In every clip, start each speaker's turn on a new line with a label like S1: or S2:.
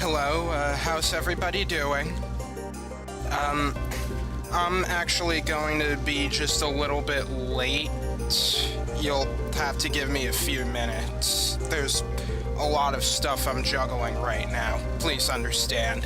S1: Hello, how's everybody doing? I'm actually going to be just a little bit late. You'll have to give me a few minutes. There's a lot of stuff I'm juggling right now. Please understand.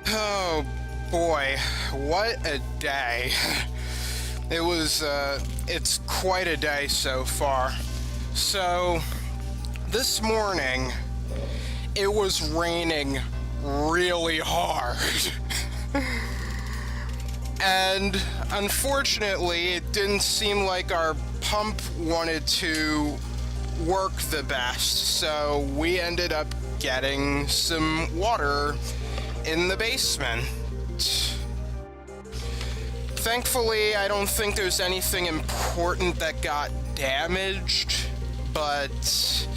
S1: Oh boy, what a day. It's quite a day so far. So, this morning, it was raining really hard. And unfortunately, it didn't seem like our pump wanted to work the best, so we ended up getting some water in the basement. Thankfully, I don't think there's anything important that got damaged, but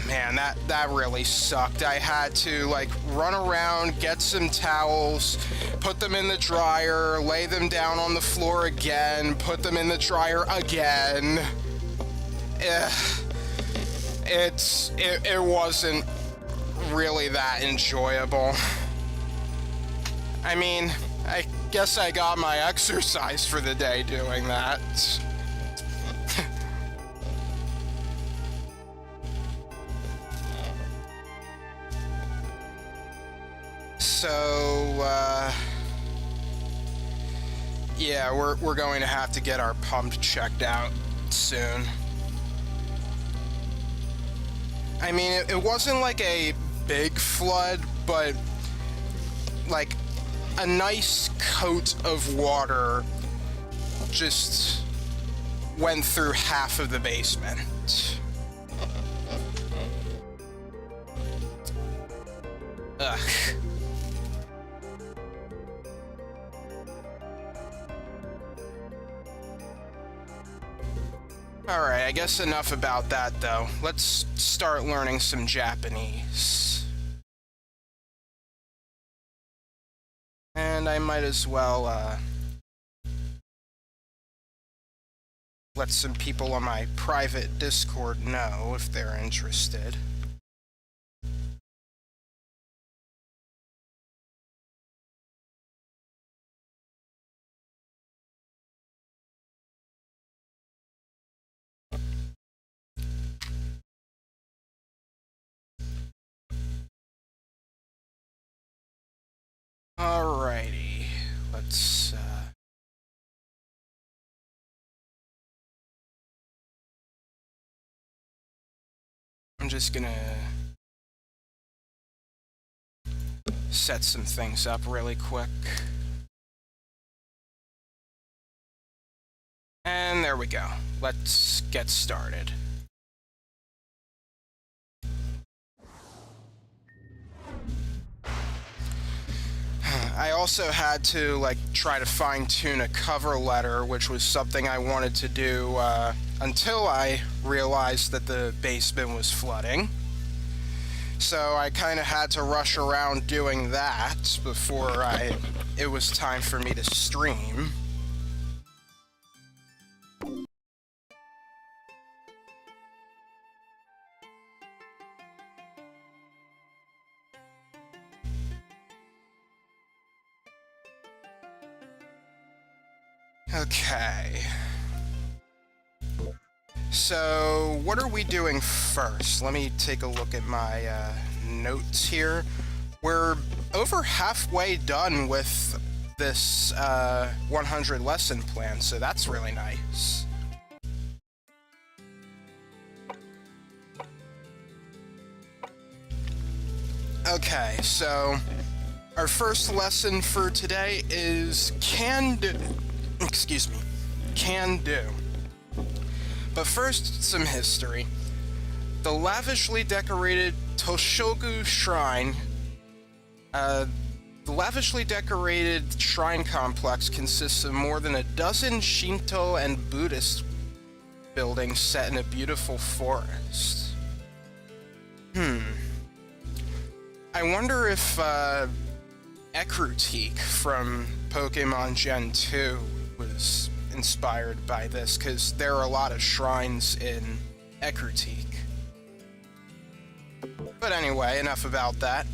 S1: man, that really sucked. I had to like run around, get some towels, put them in the dryer, lay them down on the floor again, put them in the dryer again. It wasn't really that enjoyable. I mean, I guess I got my exercise for the day doing that. So, yeah, we're going to have to get our pump checked out soon. I mean, it wasn't like a big flood, but like a nice coat of water just went through half of the basement. Ugh. Alright, I guess enough about that though. Let's start learning some Japanese. And I might as well, let some people on my private Discord know if they're interested. Alrighty, let's, I'm just gonna set some things up really quick. And there we go. Let's get started. I also had to like try to fine-tune a cover letter, which was something I wanted to do until I realized that the basement was flooding. So I kind of had to rush around doing that before it was time for me to stream. Okay. So, what are we doing first? Let me take a look at my notes here. We're over halfway done with this 100 lesson plan, so that's really nice. Okay, so our first lesson for today is can do. Excuse me, can do. But first, some history. The lavishly decorated Toshogu Shrine. The lavishly decorated shrine complex consists of more than a dozen Shinto and Buddhist buildings set in a beautiful forest. I wonder if Ekrutique from Pokemon Gen 2 was inspired by this, because there are a lot of shrines in Ekrutique. But anyway, enough about that.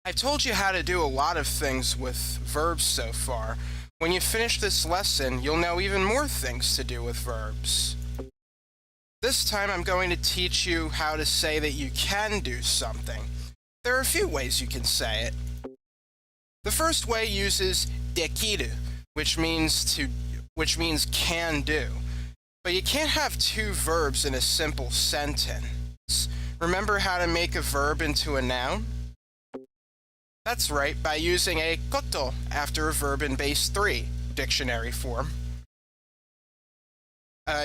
S1: I told you how to do a lot of things with verbs so far. When you finish this lesson, you'll know even more things to do with verbs. This time I'm going to teach you how to say that you can do something. There are a few ways you can say it. The first way uses dekiru, which means can do. But you can't have two verbs in a simple sentence. Remember how to make a verb into a noun? That's right, by using a koto after a verb in base 3, dictionary form.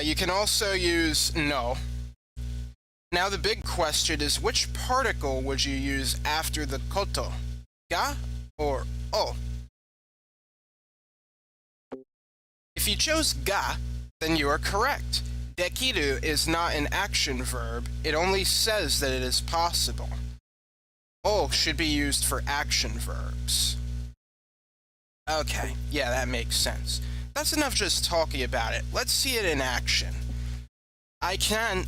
S1: You can also use no. Now the big question is, which particle would you use after the koto? Ga or o? If you chose ga, then you are correct. Dekiru is not an action verb, it only says that it is possible. O should be used for action verbs. Okay, yeah, that makes sense. That's enough just talking about it. Let's see it in action. I can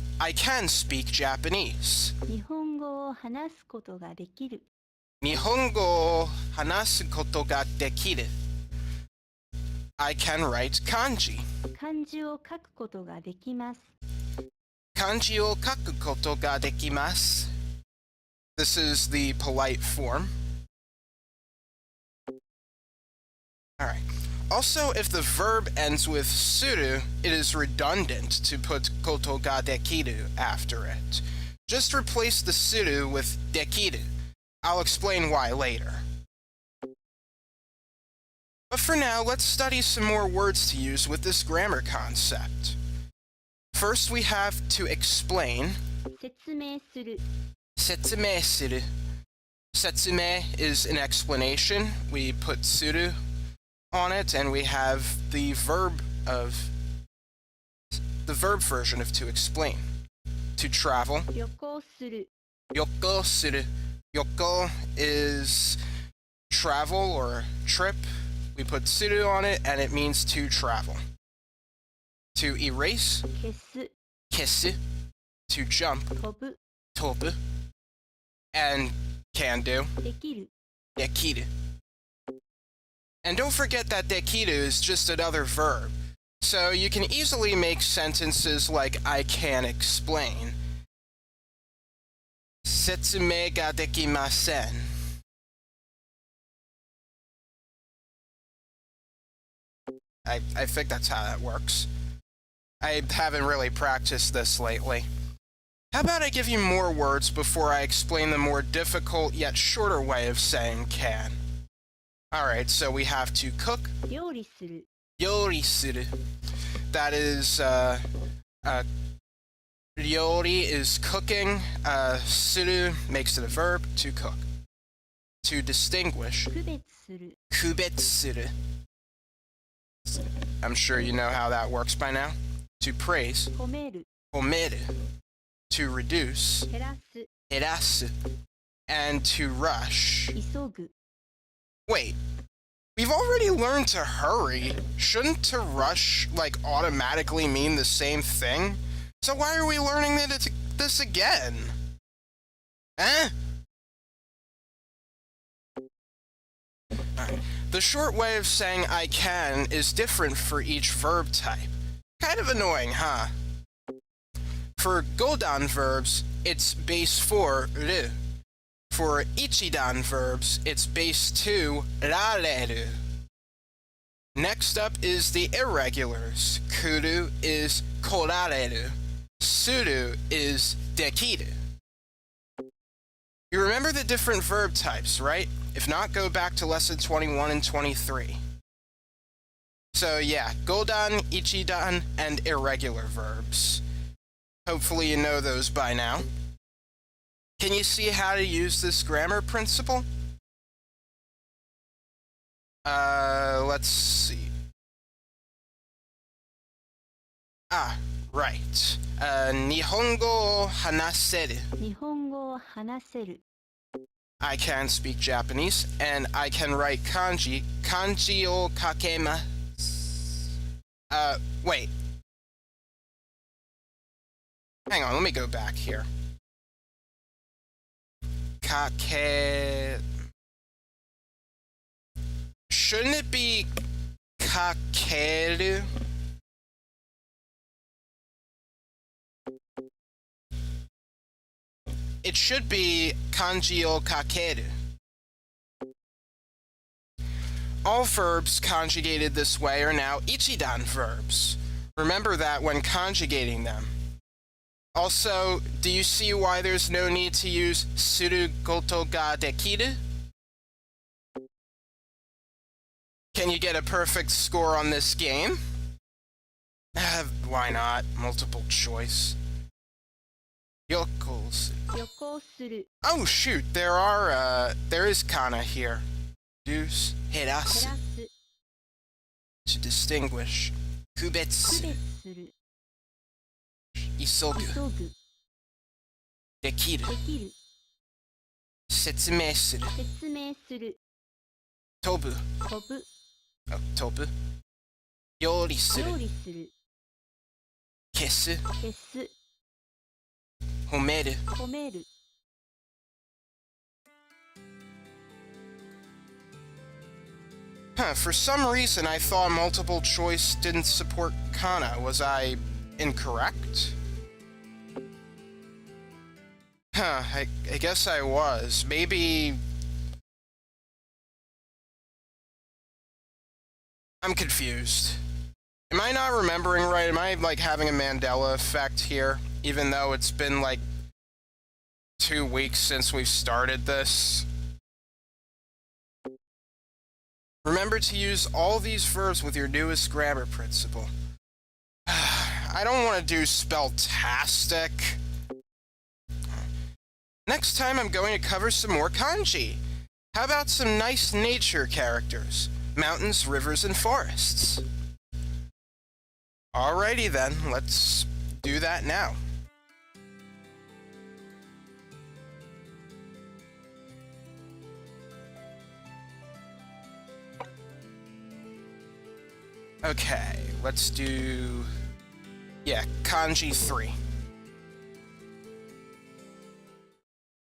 S1: speak Japanese.
S2: 日本語を話すことができる。
S1: 日本語を話すことができる。I can write kanji.
S2: 漢字を書くことができます。
S1: 漢字を書くことができます。This is the polite form. Alright. Also, if the verb ends with suru, it is redundant to put koto ga dekiru after it. Just replace the suru with dekiru. I'll explain why later. But for now, let's study some more words to use with this grammar concept. First, we have to explain.
S2: 説明する。
S1: 説明する. Setsume is an explanation. We put suru on it, and we have the verb version of to explain. To travel.
S2: 旅行する。
S1: Yoko suru. Yoko is travel or trip. We put suru on it, and it means to travel. To erase.
S2: 消す。
S1: 消す. To jump.
S2: 飛ぶ。
S1: 飛ぶ. And can do.
S2: できる。
S1: Dekiru. And don't forget that dekiru is just another verb. So you can easily make sentences like I can explain. Setsume ga dekimasen. I think that's how that works. I haven't really practiced this lately. How about I give you more words before I explain the more difficult yet shorter way of saying can? Alright, so we have to cook.
S2: 料理する。
S1: 料理する. That is, ryori is cooking. Suru makes it a verb, to cook. To distinguish.
S2: 区別する。
S1: 区別する. I'm sure you know how that works by now. To praise.
S2: 褒める。
S1: 褒める. To reduce.
S2: 減らす。
S1: 減らす. And to rush.
S2: 急ぐ。
S1: Wait, we've already learned to hurry. Shouldn't to rush, like, automatically mean the same thing? So why are we learning this again? Eh? Alright. The short way of saying I can is different for each verb type. Kind of annoying, huh? For Godan verbs, it's base 4, ru. For Ichidan verbs, it's base 2, rareru. Next up is the irregulars. Kuru is korareru. Suru is dekiru. You remember the different verb types, right? If not, go back to lesson 21 and 23. So yeah, Godan, Ichidan, and irregular verbs. Hopefully you know those by now. Can you see how to use this grammar principle? Let's see. Ah, right. Nihongo o hanaseru.
S2: 日本語を話せる。
S1: I can speak Japanese, and I can write kanji. Kanji o kakemasu. Wait. Hang on, let me go back here. Kake... Shouldn't it be kakeru? it should be kanji o kakeru. All verbs conjugated this way are now ichidan verbs. Remember that when conjugating them. Also, do you see why there's no need to use suru koto ga dekiru? Can you get a perfect score on this game? Why not? Multiple choice. Yokos.
S2: 旅行する
S1: Oh shoot, there is kana here. Use 減らす
S2: 減らす
S1: to distinguish. 区別する
S2: 区別する
S1: 急ぐ
S2: 急ぐ
S1: できる
S2: できる
S1: 説明する
S2: 説明する
S1: 飛ぶ
S2: 飛ぶ
S1: 飛ぶ料理する
S2: 料理する
S1: 消す
S2: 消す
S1: 褒める
S2: 褒める
S1: For some reason I thought multiple choice didn't support kana. Was I incorrect? I guess I was. Maybe... I'm confused. Am I not remembering right? Am I, like, having a Mandela effect here? Even though it's been, like, 2 weeks since we've started this? Remember to use all these verbs with your newest grammar principle. I don't want to do spelltastic. Next time I'm going to cover some more kanji. How about some nice nature characters? Mountains, rivers, and forests. Alrighty then, let's do that now. Okay, let's do... yeah, kanji 3.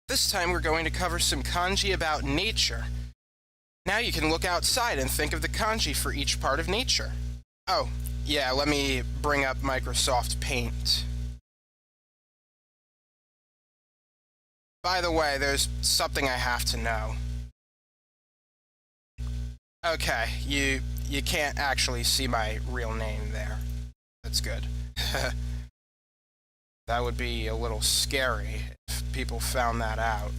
S1: This time we're going to cover some kanji about nature. Now you can look outside and think of the kanji for each part of nature. Oh, yeah, let me bring up Microsoft Paint. By the way, there's something I have to know. Okay, you can't actually see my real name there. That's good. That would be a little scary if people found that out.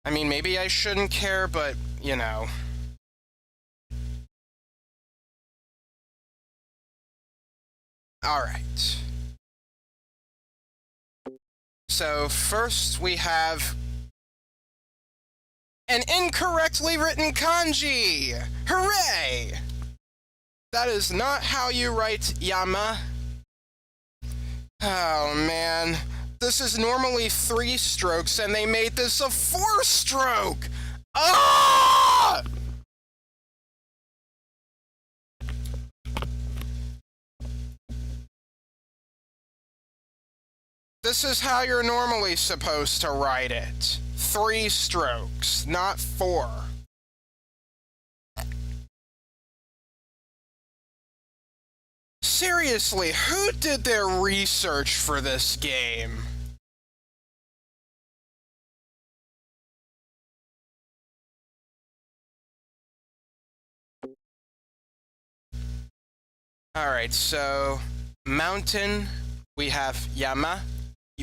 S1: I mean, maybe I shouldn't care, but, you know. Alright. So, first we have an incorrectly written kanji! Hooray! That is not how you write yama. Oh man, this is normally 3 strokes and they made this a 4-stroke! Ah! This is how you're normally supposed to write it. 3 strokes, not 4. Seriously, who did their research for this game? Alright, so mountain, we have yama.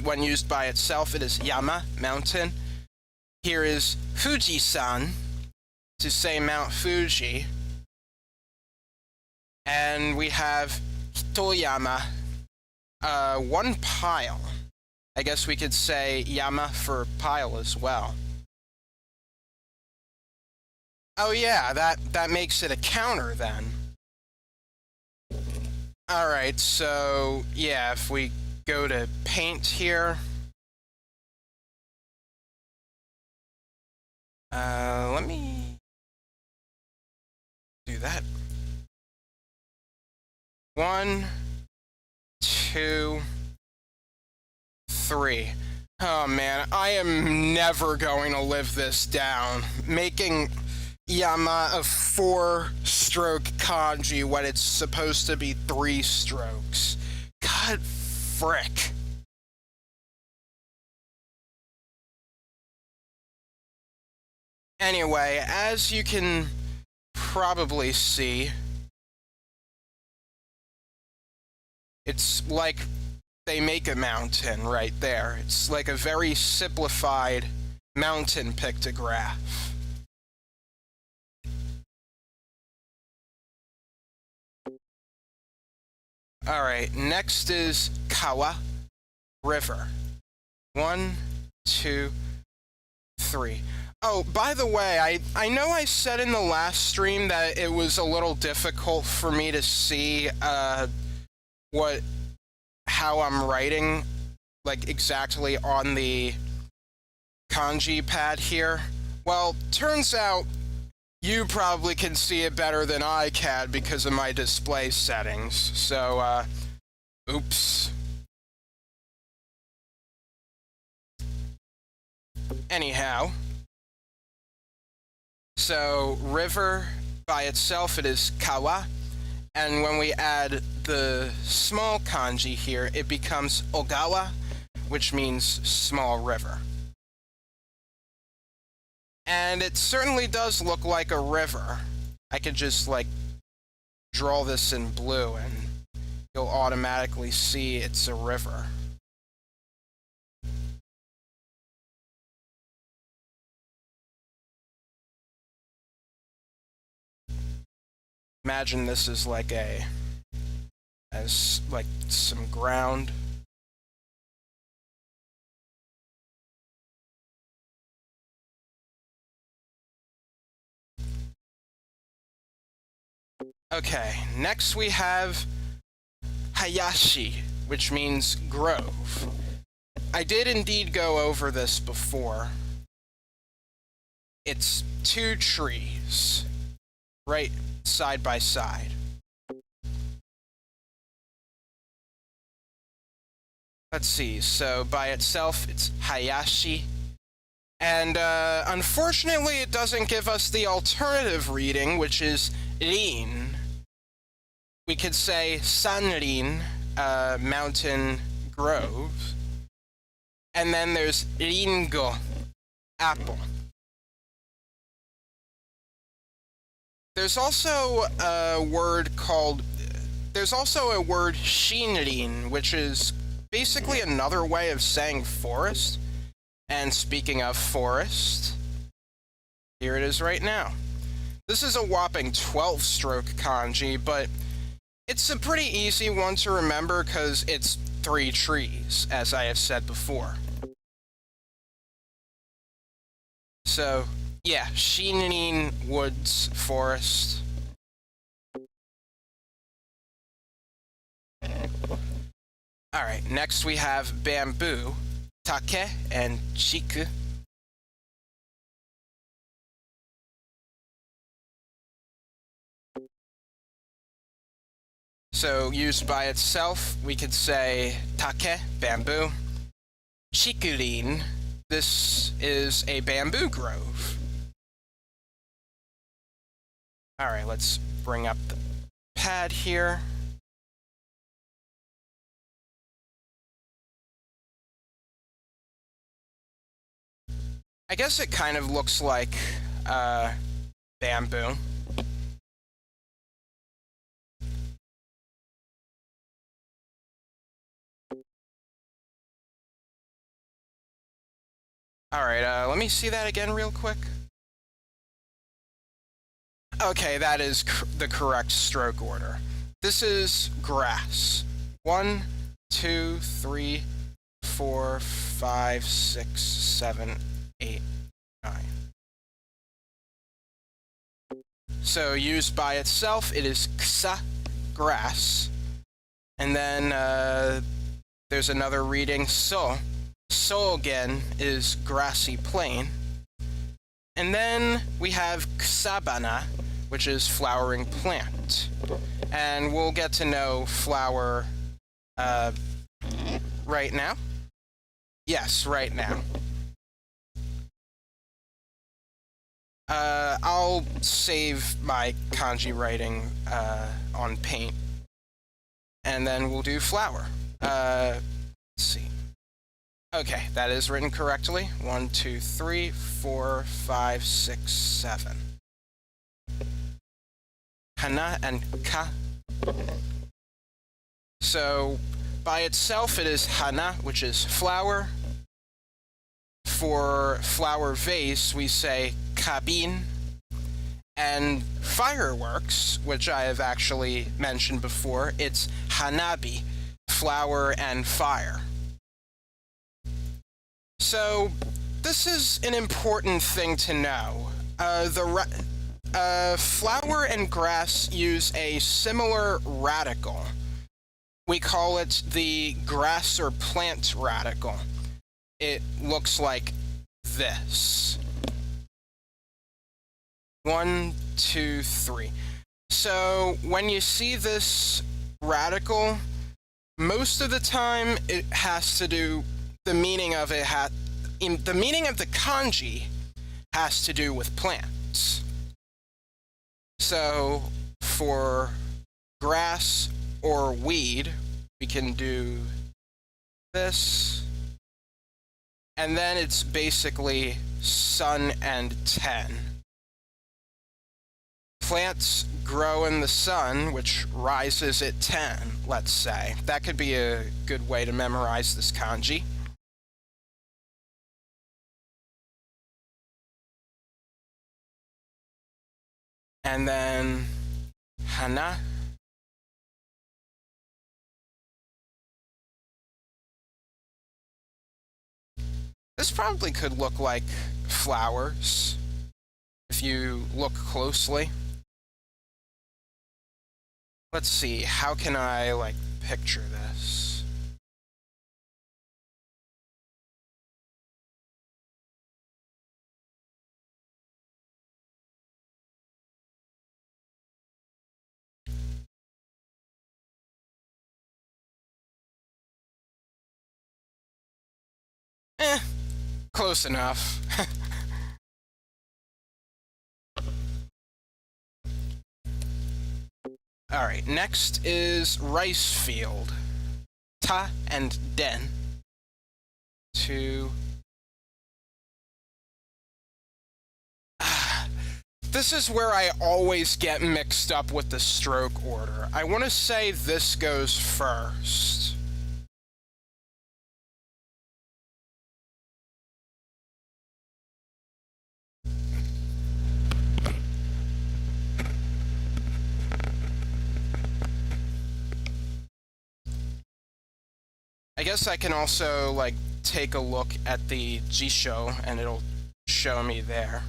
S1: When used by itself, it is yama, mountain. Here is Fuji-san, to say Mount Fuji. And we have Hitoyama, one pile. I guess we could say yama for pile as well. Oh yeah, that makes it a counter then. Alright, so yeah, if we go to paint here. Let me do that. 1, 2, 3. Oh man, I am never going to live this down. Making yama a 4-stroke kanji when it's supposed to be 3 strokes. God frick. Anyway, as you can probably see, it's like they make a mountain right there. It's like a very simplified mountain pictograph. Alright, next is Kawa, river. 1, 2, 3. Oh, by the way, I know I said in the last stream that it was a little difficult for me to see how I'm writing, like exactly on the kanji pad here. Well, turns out you probably can see it better than I can because of my display settings. So, oops. Anyhow, so river by itself, it is kawa, and when we add the small kanji here, it becomes ogawa, which means small river. And it certainly does look like a river. I could just, like, draw this in blue and you'll automatically see it's a river. Imagine this is like like some ground. Okay, next we have Hayashi, which means grove. I did indeed go over this before. It's 2 trees, right side by side. Let's see, so by itself, it's Hayashi. And unfortunately, it doesn't give us the alternative reading, which is Rin. We could say Sanrin, mountain grove. And then there's Ringo, apple. There's also a word Shinrin, which is basically another way of saying forest. And speaking of forest, here it is right now. This is a whopping 12-stroke kanji, but it's a pretty easy one to remember because it's 3 trees, as I have said before. So, yeah, Shinrin woods, forest. Alright, next we have bamboo, take, and chiku. So, used by itself, we could say take, bamboo. Chikurin, this is a bamboo grove. Alright, let's bring up the pad here. I guess it kind of looks like bamboo. Alright, let me see that again real quick. Okay, that is the correct stroke order. This is grass. 1, 2, 3, 4, 5, 6, 7, 8, 9. So used by itself, it is ksa, grass. And then there's another reading, so. So again is grassy plain. And then we have ksabana, which is flowering plant. And we'll get to know flower right now. Yes, right now. I'll save my kanji writing on Paint. And then we'll do flower. Let's see. Okay, that is written correctly. 1, 2, 3, 4, 5, 6, 7. Hana and ka. So, by itself, it is hana, which is flower. For flower vase, we say kabin. And fireworks, which I have actually mentioned before, it's hanabi, flower and fire. So, this is an important thing to know. Flower and grass use a similar radical. We call it the grass or plant radical. It looks like this. 1, 2, 3. So when you see this radical, most of the time it has to do, the meaning of it the meaning of the kanji has to do with plants. So for grass or weed, we can do this. And then it's basically sun and 10. Plants grow in the sun, which rises at 10, let's say. That could be a good way to memorize this kanji. And then hana. This probably could look like flowers if you look closely. Let's see, how can I picture this? Close enough. Alright, next is rice field. Ta and den. 2. This is where I always get mixed up with the stroke order. I want to say this goes first. I guess I can also take a look at the Jisho and it'll show me there.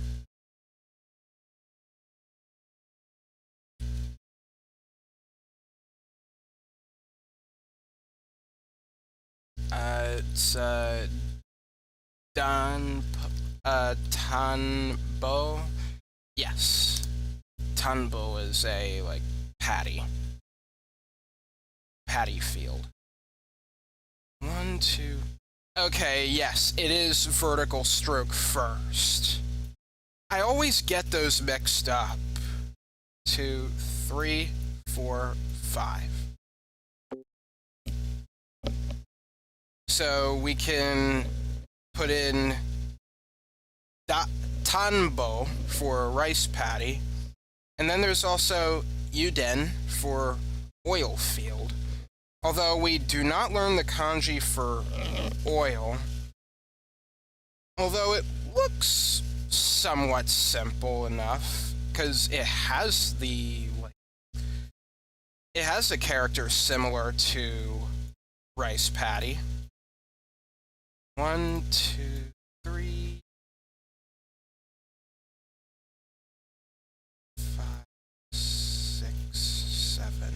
S1: It's Tanbo. Yes, Tanbo is a paddy field. 1, 2. Okay, yes, it is vertical stroke first. I always get those mixed up. 2, 3, 4, 5. So we can put in tanbo for rice paddy, and then there's also yuden for oil field. Although we do not learn the kanji for oil, although it looks somewhat simple enough, because it has a character similar to rice paddy. 1, 2, 3, 5, 6, 7.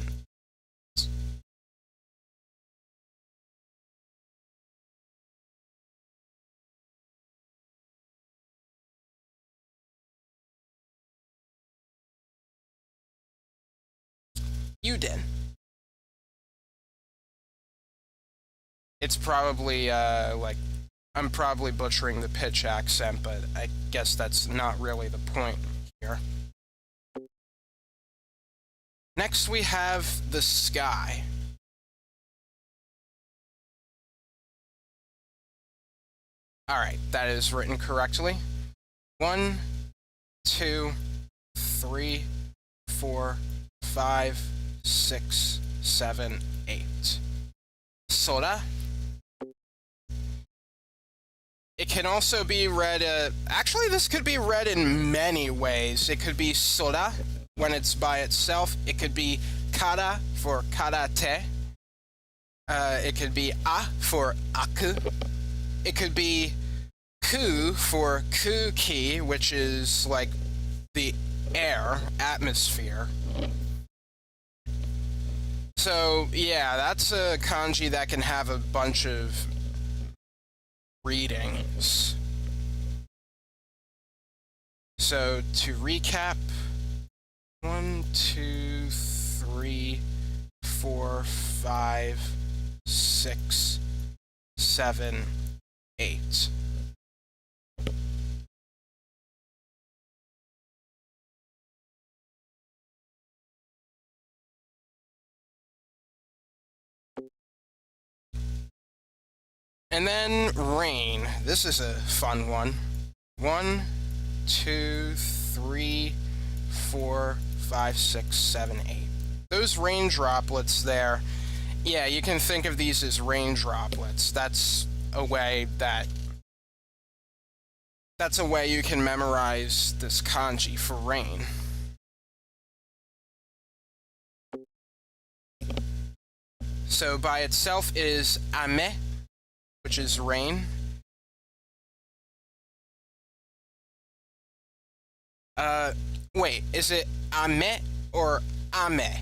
S1: Yuden. It's probably I'm probably butchering the pitch accent, but I guess that's not really the point here. Next we have the sky. Alright, that is written correctly. 1, 2, 3, 4, 5, 6, 7, 8. Soda. It can also be read, actually this could be read in many ways. It could be soda when it's by itself. It could be kara for karate. It could be a for aku. It could be ku for kuki, which is like the air, atmosphere. So, yeah, that's a kanji that can have a bunch of readings. So, to recap, 1, 2, 3, 4, 5, 6, 7, 8. And then rain. This is a fun one. 1, 2, 3, 4, 5, 6, 7, 8. Those rain droplets there, yeah, you can think of these as rain droplets. That's a way you can memorize this kanji for rain. So by itself it is ame, which is rain. Wait, is it ame or ame?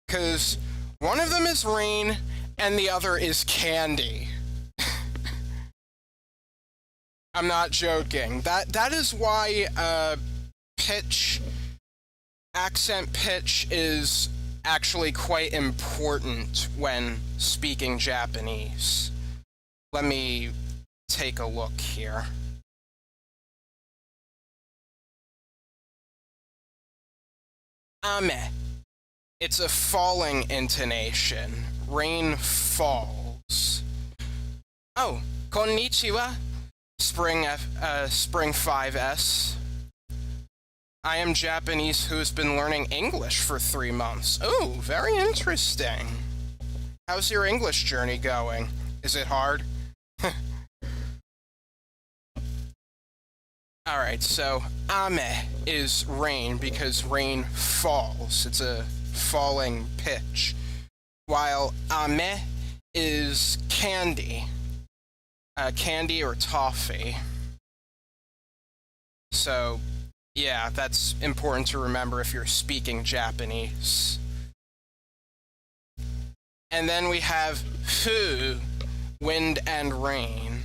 S1: Because one of them is rain and the other is candy. I'm not joking. That is why accent pitch is actually quite important when speaking Japanese. Let me take a look here. Ame. It's a falling intonation. Rain falls. Oh, konnichiwa. Spring 5S. I am Japanese who's been learning English for 3 months. Oh, very interesting. How's your English journey going? Is it hard? Alright, so ame is rain because rain falls. It's a falling pitch. While ame is candy. Candy or toffee. So, yeah, that's important to remember if you're speaking Japanese. And then we have fu, wind and rain.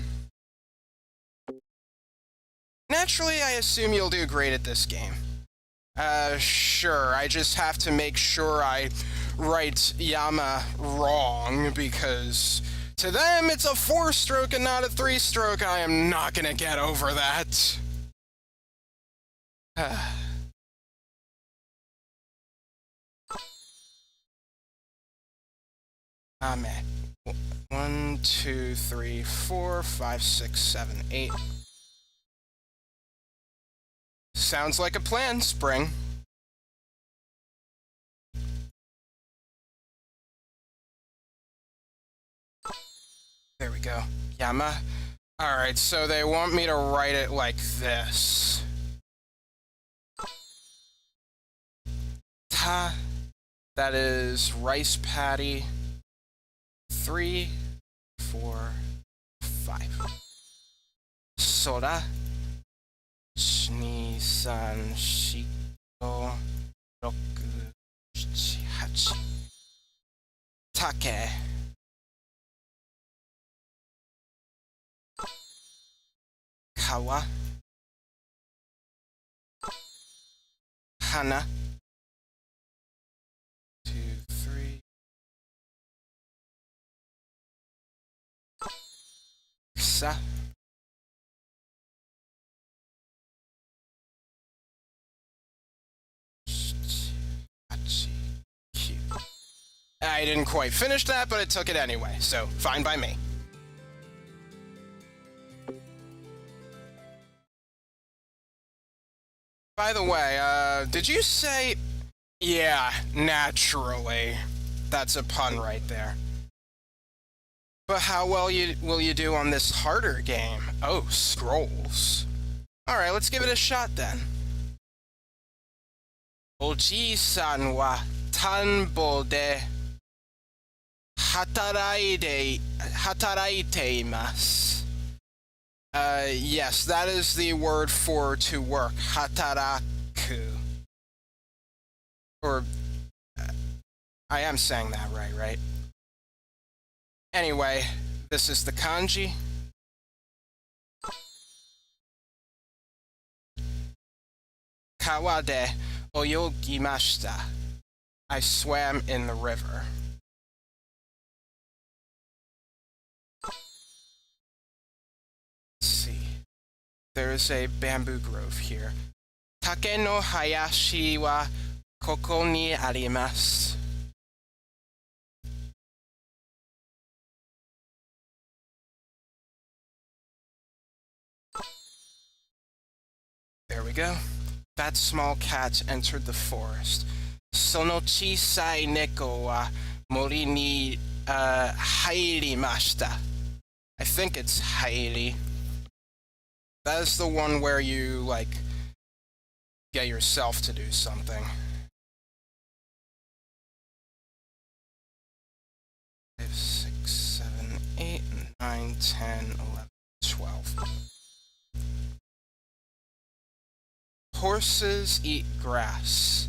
S1: Naturally, I assume you'll do great at this game. Sure, I just have to make sure I write Yama wrong, because to them it's a 4-stroke and not a 3-stroke. I am not gonna get over that. Ame. 1, 2, 3, 4, 5, 6, 7, 8. Sounds like a plan, Spring. There we go. Yama. Alright, so they want me to write it like this. Ta. That is rice patty. 3, 4, 5. Soda. 2, 3, 4, 5, 6, 7, 8. Take. Kawa. Hana. 2, 3. Kusa. I didn't quite finish that, but I took it anyway, so fine by me. By the way, did you say... Yeah, naturally. That's a pun right there. But how well will you do on this harder game? Oh, scrolls. Alright, let's give it a shot then. Oji-san wa tanbo de hataraite imasu. Yes, that is the word for to work. Hataraku. Or, I am saying that right? Anyway, this is the kanji. Kawa de oyogimashita. I swam in the river. Let's see. There's a bamboo grove here. Take no hayashi wa koko ni arimasu. There we go. That small cat entered the forest. Sono chisai neko wa mori ni hairimashita. I think it's hairi. That is the one where you, like, get yourself to do something. 5, 6, 7, 8, 9, 10, 11, 12. Horses eat grass.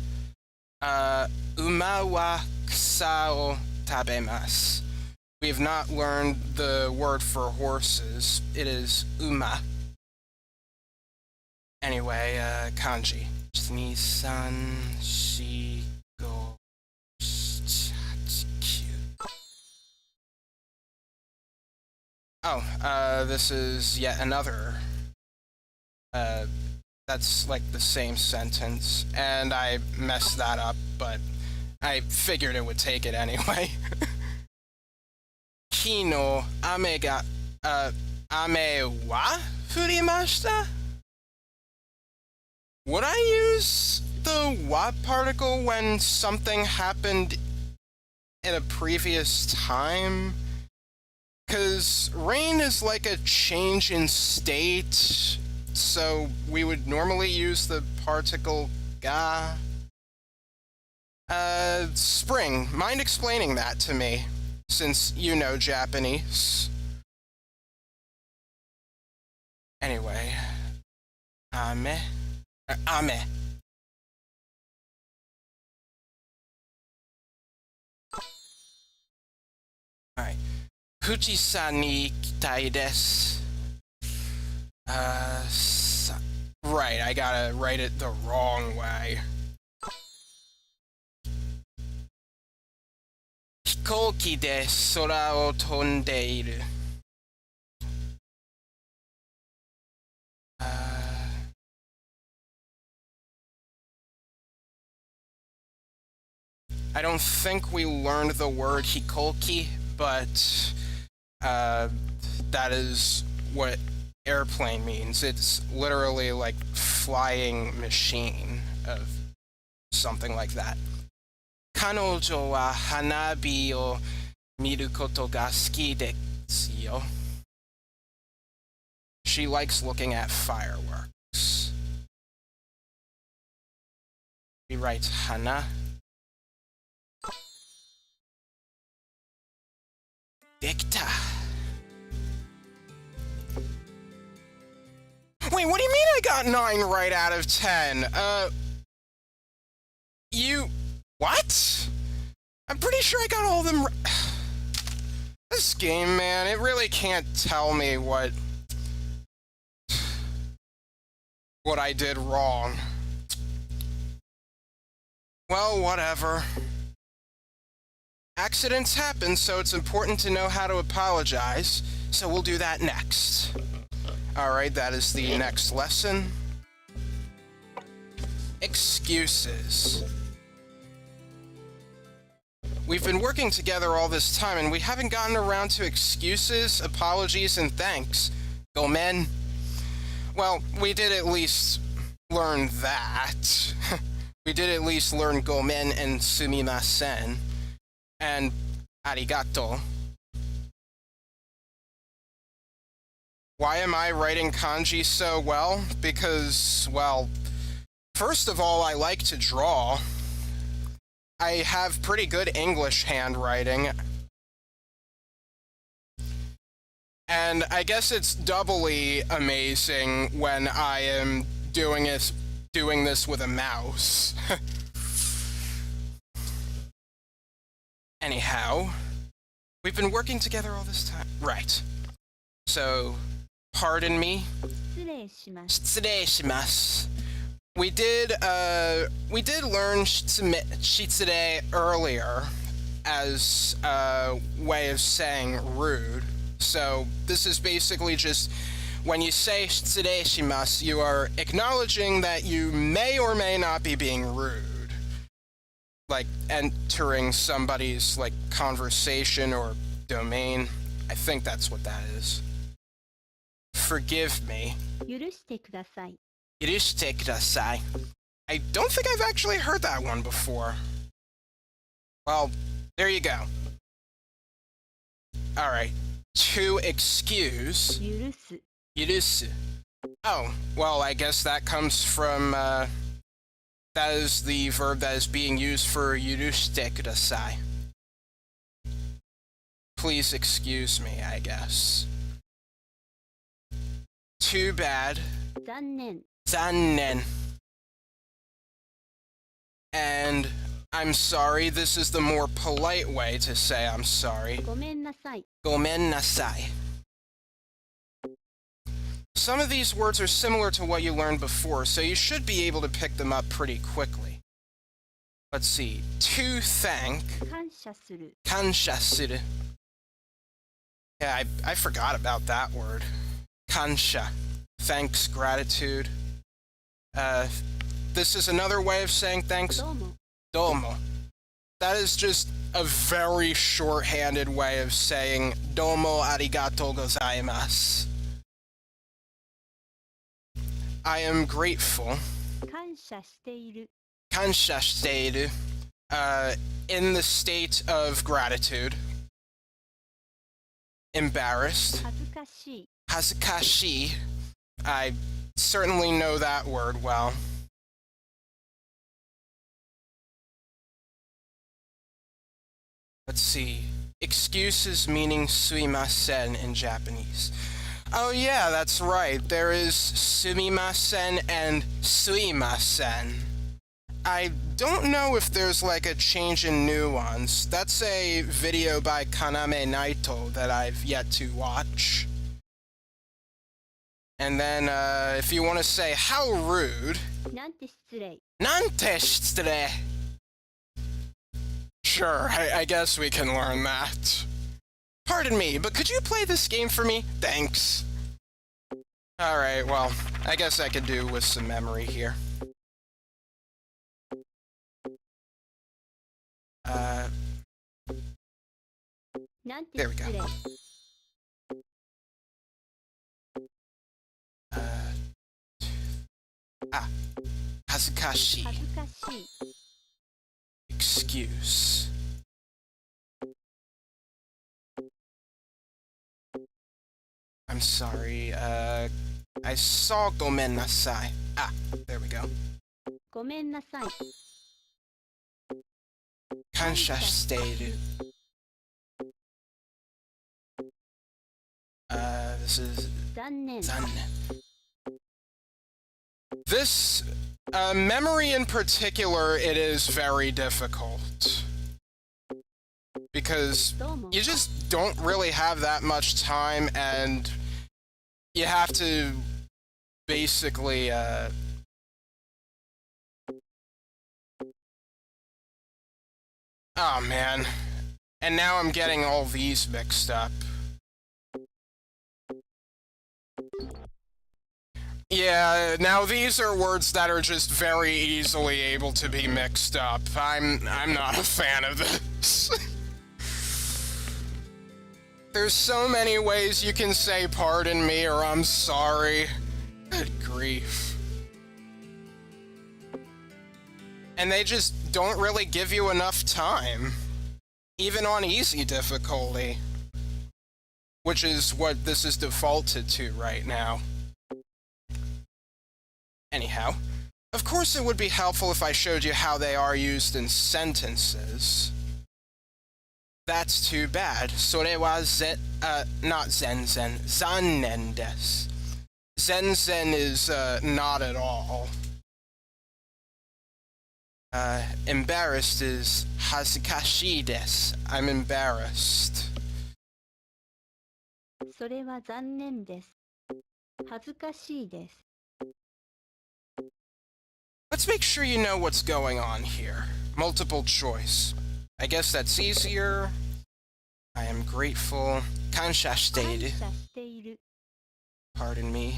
S1: Uma wa kusa o tabemasu. We have not learned the word for horses. It is uma. Anyway, kanji. Nisan, shi, go, oh, this is yet another, that's like the same sentence, and I messed that up, but I figured it would take it anyway. Kino ame ga, ame wa furimashita? Would I use the wa particle when something happened in a previous time? 'Cause rain is like a change in state, so we would normally use the particle ga. Spring, mind explaining that to me, since you know Japanese. Anyway, ame. Ame. Alright. Fujisan ni ikitai desu. Right, I gotta write it the wrong way. Hikouki de sora o tondeiru. I don't think we learned the word hikoki, but that is what airplane means. It's literally like flying machine of something like that. Kanojo wa hanabi o miru koto ga suki desu yo. She likes looking at fireworks. We write hana. Dekita. Wait, what do you mean I got 9 right out of 10? What? I'm pretty sure I got all of them This game, man, it really can't tell me what I did wrong. Well, whatever. Accidents happen, so it's important to know how to apologize, so we'll do that next. Alright, that is the next lesson. Excuses. We've been working together all this time, and we haven't gotten around to excuses, apologies, and thanks. Gomen. Well, we did at least learn that. We did at least learn gomen and sumimasen. And arigato. Why am I writing kanji so well? Because, well, first of all, I like to draw. I have pretty good English handwriting. And I guess it's doubly amazing when I am doing this with a mouse. Anyhow, we've been working together all this time. Right. So, pardon me.
S2: 失礼します。
S1: 失礼します. We did learn shitsure earlier as a way of saying rude. So this is basically just when you say shitsure shimasu, you are acknowledging that you may or may not be being rude. Like entering somebody's like conversation or domain. I think that's what that is. Forgive me.
S2: 許してください。
S1: Irishite kudasai. I don't think I've actually heard that one before. Well, there you go. Alright. To excuse.
S2: 許す。
S1: Yurusu. Oh, well, I guess that comes from, that is the verb that is being used for yurushite kudasai. Please excuse me, I guess. Too bad.
S2: 残念。
S1: Zannen. And I'm sorry, this is the more polite way to say I'm sorry.
S2: ごめんなさい。
S1: Gomennasai. Some of these words are similar to what you learned before, so you should be able to pick them up pretty quickly. Let's see. To thank.
S2: 感謝する。
S1: Kansha suru. Yeah, I forgot about that word. Kansha. Thanks, gratitude. This is another way of saying thanks.
S2: どうも。
S1: Domo. That is just a very short-handed way of saying domo arigatou gozaimasu. I am grateful.
S2: 感謝している。
S1: Kansha shiteiru. In the state of gratitude. Embarrassed.
S2: 恥ずかしい。
S1: Hazukashi. I certainly know that word well. Let's see. Excuses meaning sumimasen in Japanese. Oh yeah, that's right. There is sumimasen and suimasen. I don't know if there's like a change in nuance. That's a video by Kaname Naito that I've yet to watch. And then, if you want to say, how rude,
S2: なんて失礼。
S1: nante shitsure. Sure, I guess we can learn that. Pardon me, but could you play this game for me? Thanks. Alright, well, I guess I could do with some memory here. Uh,
S2: なんて
S1: There we go.
S2: 失礼。
S1: Hazukashi.
S2: 恥ずかしい。
S1: Excuse. I'm sorry, I saw gomennasai. There we go.
S2: ごめんなさい。
S1: Kansha shiteiru. This is
S2: 残念。
S1: zannen. This, memory in particular, it is very difficult. Because
S2: どうも。
S1: you just don't really have that much time, and you have to basically, oh man. And now I'm getting all these mixed up. Yeah, now these are words that are just very easily able to be mixed up. I'm not a fan of this. There's so many ways you can say pardon me or I'm sorry. Good grief. And they just don't really give you enough time. Even on easy difficulty. Which is what this is defaulted to right now. Anyhow, of course it would be helpful if I showed you how they are used in sentences. That's too bad. それはnot zenzen, zannen desu. Zenzen is not at all. Embarrassed is hazukashii desu. I'm embarrassed.
S2: それは残念です。恥ずかしいです。
S1: Let's make sure you know what's going on here. Multiple choice. I guess that's easier. I am grateful. 感謝している。
S2: 感謝している。
S1: Pardon me.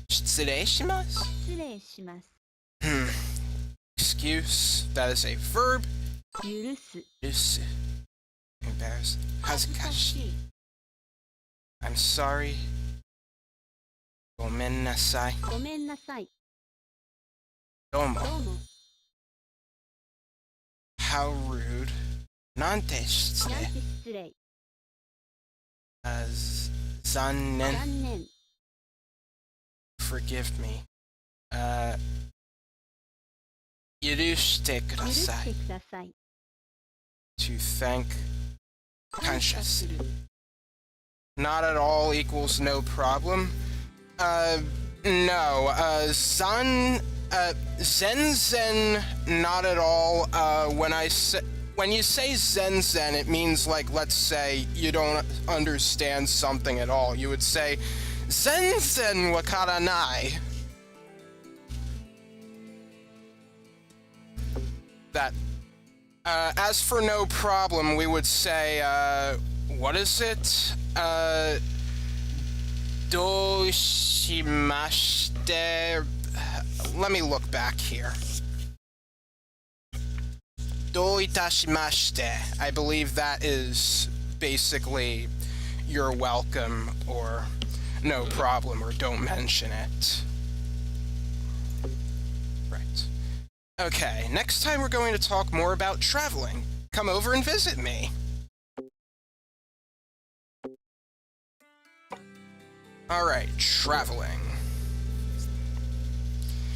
S1: 失礼します。
S2: 失礼します。
S1: Excuse. That is a verb.
S2: 許す。
S1: 許す。Embarrassed. 恥ずかしい。I'm sorry. ごめんなさい。
S2: ごめんなさい。
S1: どうも。
S2: どうも。
S1: How rude. なんて失礼。
S2: なんて失礼。
S1: 残念。
S2: 残念。
S1: Forgive me. 許してくだ
S2: 許
S1: さい。
S2: してください。
S1: To thank. 感謝する。Not at all equals no problem. No. Zen, not at all. When you say zen, it means like, let's say you don't understand something at all. You would say, zen wakaranai. That. As for no problem, we would say, what is it? どうしまして Let me look back here. どういたしまして I believe that is basically you're welcome or no problem or don't mention it. Right. Okay, next time we're going to talk more about traveling. Come over and visit me. Alright, traveling.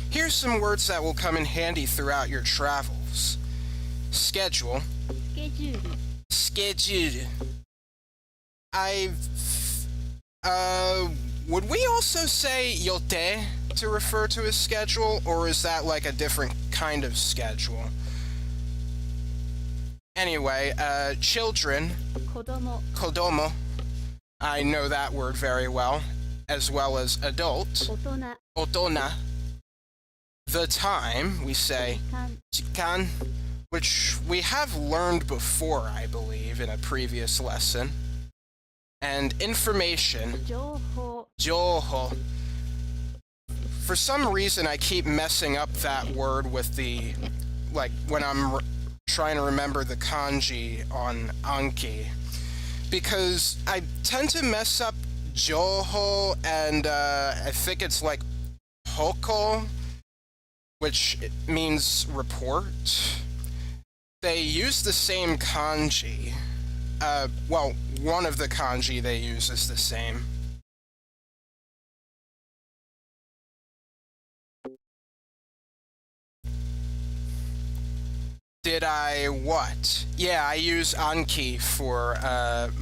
S1: Here's some words that will come in handy throughout your travels. Schedule.
S2: スケジュール。
S1: Schedule. Would we also say yote to refer to a schedule, or is that like a different kind of schedule? Anyway, children.
S2: 子供。
S1: Kodomo. I know that word very well. As well as adult.
S2: 大人。
S1: Otona. The time, we say
S2: 時間。
S1: jikan, which we have learned before, I believe, in a previous lesson. And information.
S2: 情報。
S1: Joho. For some reason, I keep messing up that word with the, like, when I'm trying to remember the kanji on Anki. Because I tend to mess up Joho and I think it's like Hoko, which means report. They use the same kanji. Well, one of the kanji they use is the same. Did I what? Yeah, I use Anki for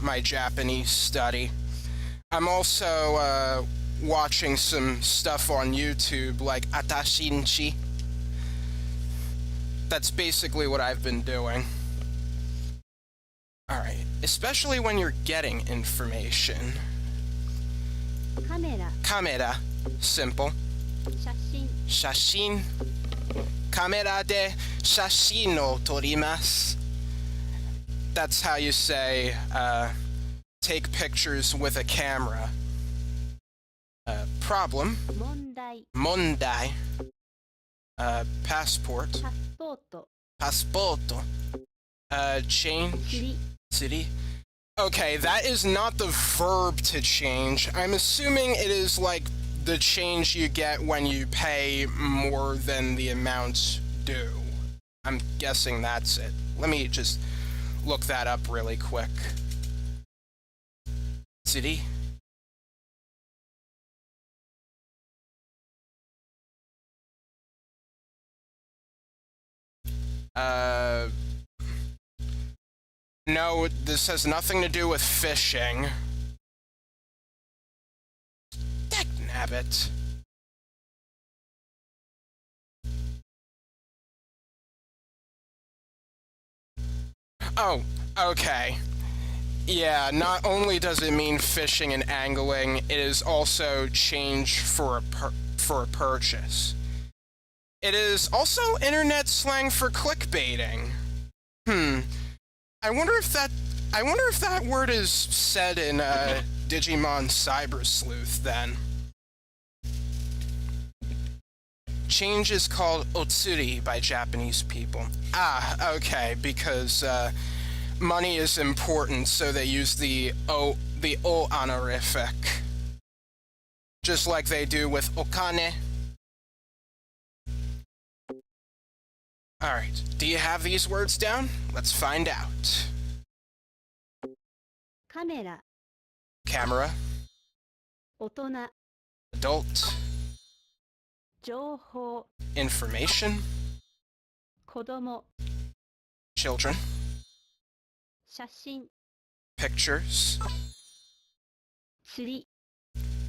S1: my Japanese study. I'm also watching some stuff on YouTube like Atashinchi. That's basically what I've been doing. Alright, especially when you're getting information.
S2: カメラ。
S1: Kamera, simple.
S2: 写真。
S1: Shashin. Kamera de shashin o torimasu. That's how you say, take pictures with a camera. Problem.
S2: 問題。
S1: Mondai. Passport.
S2: パスポート。
S1: Passporto. Change.
S2: 釣り。
S1: City. Okay, that is not the verb to change. I'm assuming it is like the change you get when you pay more than the amount due. I'm guessing that's it. Let me just look that up really quick. City. No, this has nothing to do with fishing. Dagnabbit. Oh, okay. Yeah, not only does it mean fishing and angling, it is also change for a purchase. It is also internet slang for clickbaiting. I wonder if that word is said in Digimon Cyber Sleuth then. Change is called otsuri by Japanese people. Ah, okay, because money is important, so they use the o honorific. Just like they do with okane. Alright, do you have these words down? Let's find out.
S2: カメラ、
S1: Camera,
S2: 大人、
S1: adult,
S2: 情報、
S1: information,
S2: 子供、
S1: children,
S2: 写真、
S1: pictures,
S2: 釣り、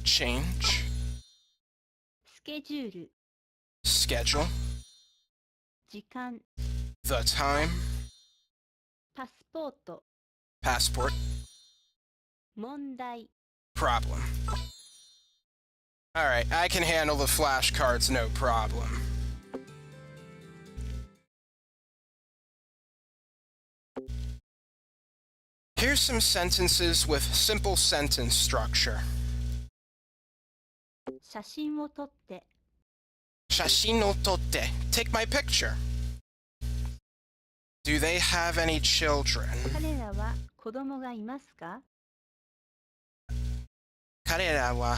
S1: change,
S2: スケジュール、
S1: schedule,
S2: 時間、
S1: the time,
S2: パスポート、
S1: passport,
S2: 問題、
S1: problem. Alright, I can handle the flashcards, no problem. Here's some sentences with simple sentence structure.
S2: 写真を撮って、
S1: Shashin o totte. Take my picture. Do they have any children?
S2: 彼らは子供がいますか？
S1: Karera wa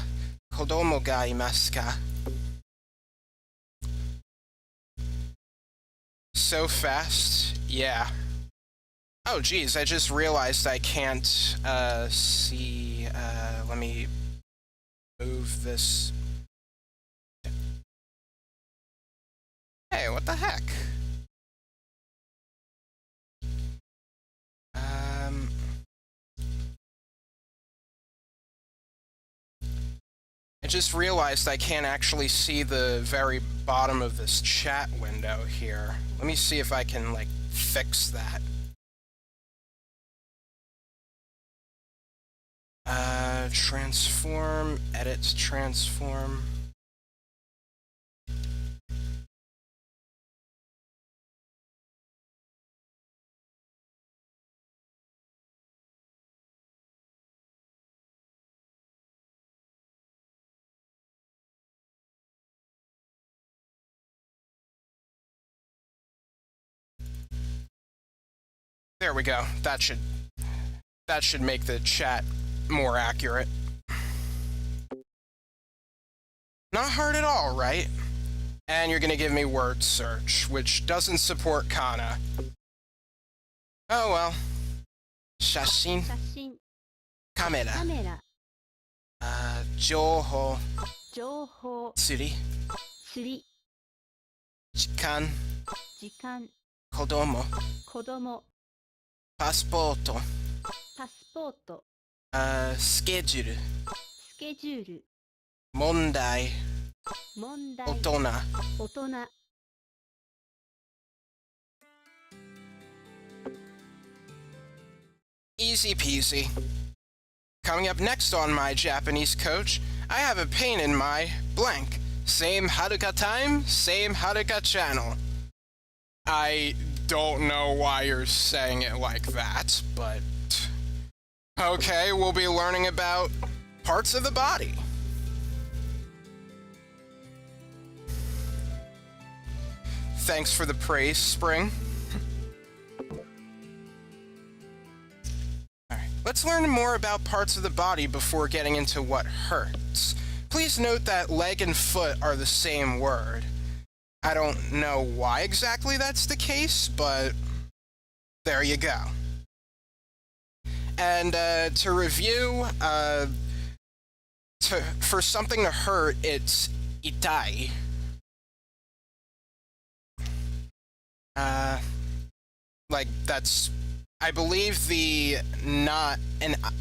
S1: kodomo ga imasu ka? So fast? Yeah. Oh geez, I just realized I can't see. Let me move this. Hey, what the heck? I just realized I can't actually see the very bottom of this chat window here. Let me see if I can, like, fix that. Transform, edit, transform. There we go. That should make the chat more accurate. Not hard at all, right? And you're gonna give me word search, which doesn't support kana. Oh well. Shashin,
S2: 写真、
S1: kamera,
S2: カメラ、
S1: jouho,
S2: 情報、
S1: tsuri,
S2: 釣り、
S1: jikan,
S2: 時間、
S1: kodomo,
S2: 子供、
S1: passporto,
S2: パスポート、
S1: schedule,
S2: スケジュール、
S1: mondai,
S2: 問題、
S1: otona.
S2: 大人、
S1: Easy peasy. Coming up next on my Japanese coach, I have a pain in my blank. Same Haruka time, same Haruka channel. I don't know why you're saying it like that, but... Okay, we'll be learning about parts of the body. Thanks for the praise, Spring. Alright, let's learn more about parts of the body before getting into what hurts. Please note that leg and foot are the same word. I don't know why exactly that's the case, but there you go. And to review, for something to hurt, it's itai. Like that's, I believe, the not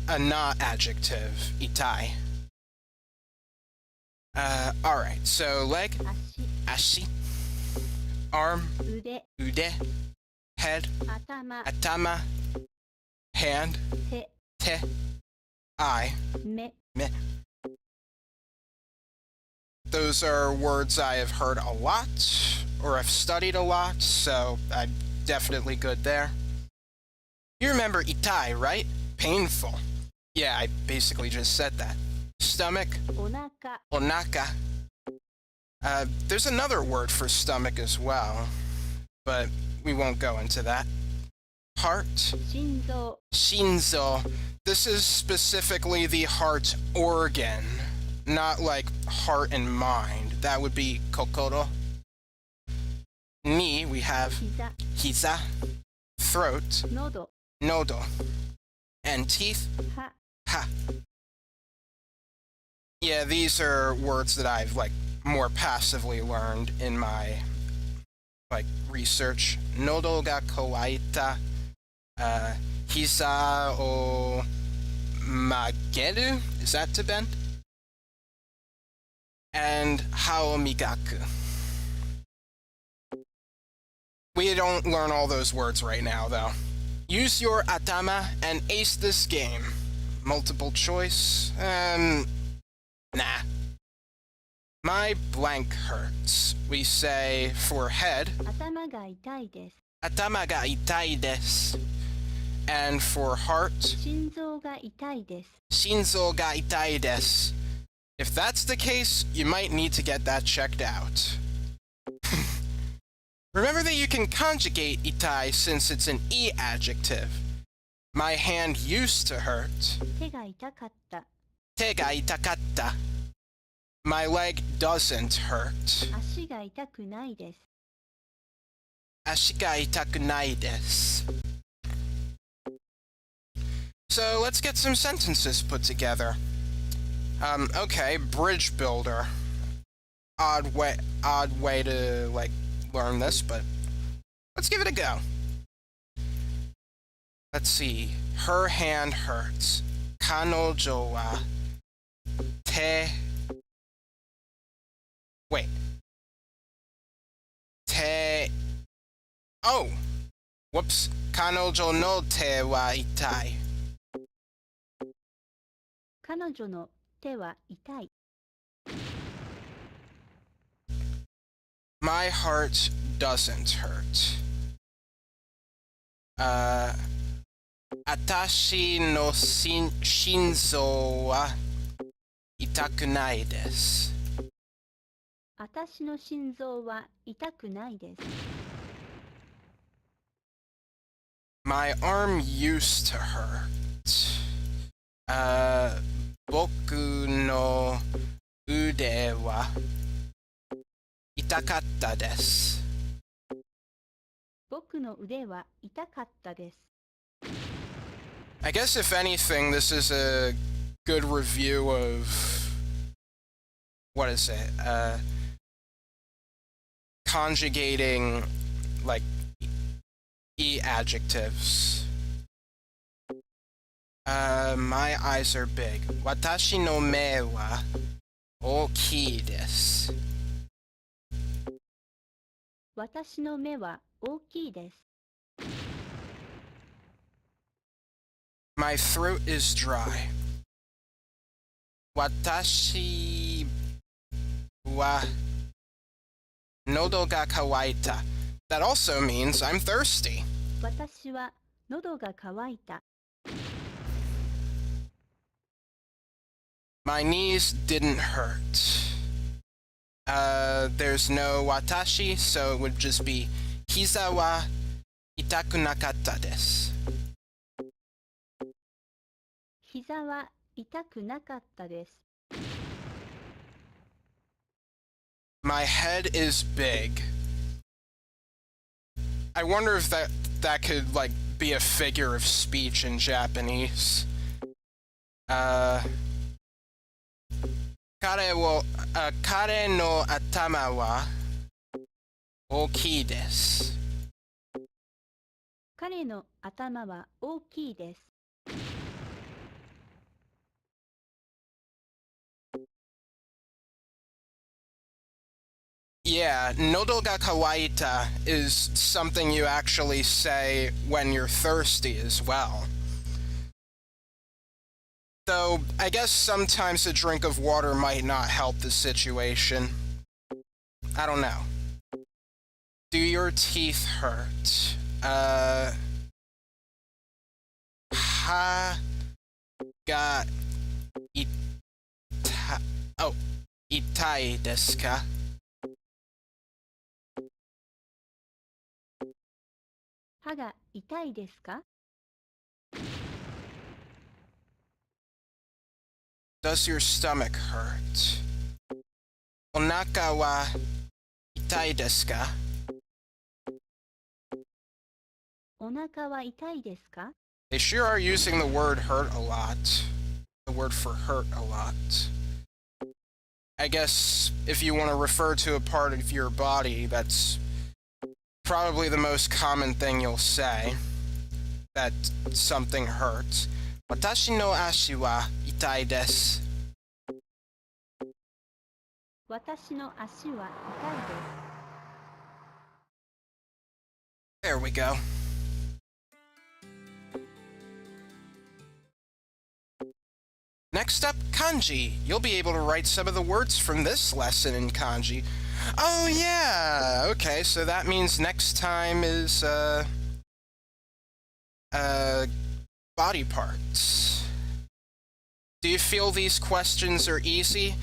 S1: a not adjective, itai. All right. So leg,
S2: 足、
S1: ashi, arm,
S2: 腕、
S1: ude, head,
S2: 頭、
S1: atama, hand,
S2: 手、
S1: te, eye,
S2: 目、
S1: me. Those are words I have heard a lot, or I've studied a lot, so I'm definitely good there. You remember itai, right? Painful. Yeah, I basically just said that. Stomach,
S2: お腹、
S1: onaka. There's another word for stomach as well, but we won't go into that. Heart,
S2: 心臓、
S1: shinzo. This is specifically the heart organ, not like heart and mind. That would be kokoro. Knee, we have
S2: 膝、
S1: hiza. Throat,
S2: 喉、
S1: nodo. And teeth,
S2: 歯、
S1: ha. Yeah, these are words that I've like more passively learned in my like research. Nodo ga kawaita, hiza o mageru, is that to bend? And hao migaku. We don't learn all those words right now, though. Use your atama and ace this game. Multiple choice? Nah. My blank hurts. We say for head,
S2: 頭が痛いです。
S1: atama ga itai desu. And for heart,
S2: 心臓が痛いです。
S1: shinzo ga itai desu. If that's the case, you might need to get that checked out. Remember that you can conjugate itai since it's an e adjective. My hand used to hurt.
S2: 手が痛かった。
S1: Te ga itakatta. My leg doesn't hurt.
S2: 足が痛くないです。
S1: Ashi ga itakunai desu. So let's get some sentences put together. Okay, bridge builder. Odd way to like learn this, but let's give it a go. Let's see. Her hand hurts. Kanojo wa te. Wait. Te. Oh. Whoops. Kanojo no te wa itai.
S2: 彼女の手は痛い。
S1: My heart doesn't hurt. Atashi no shinzo wa itakunai desu.
S2: 私の心臓は痛くないです。
S1: My arm used to hurt. Boku no ude wa itakatta desu.
S2: 僕の腕は痛かったです。
S1: I guess if anything, this is a good review of what is it? Conjugating like e adjectives. My eyes are big. Watashi no me wa ookii desu.
S2: 私の目は大きいです。
S1: My throat is dry. Watashi wa nodo ga kawaita. That also means I'm thirsty.
S2: 私は喉が渇いた。
S1: My knees didn't hurt. There's no watashi, so it would just be hiza wa itakunakatta desu.
S2: 膝は痛くなかったです。
S1: My head is big. I wonder if that could, like, be a figure of speech in Japanese. Kare no atama wa ookii desu.
S2: 彼の頭は大きいです。
S1: Yeah, nodo ga kawaita is something you actually say when you're thirsty as well. Though, I guess sometimes a drink of water might not help the situation. I don't know. Do your teeth hurt? Ha ga ita... Oh, itai desu ka?
S2: 歯が痛いですか？
S1: Does your stomach hurt? Onaka wa itai desu ka?
S2: お腹は痛いですか？
S1: They sure are using the word hurt a lot. The word for hurt a lot. I guess if you want to refer to a part of your body, that's probably the most common thing you'll say. That something hurts. Watashi no ashi wa itai desu.
S2: 私の足は痛いです。
S1: There we go. Next up, kanji. You'll be able to write some of the words from this lesson in kanji. Oh yeah! Okay, so that means next time is, body parts. Do you feel these questions are easy?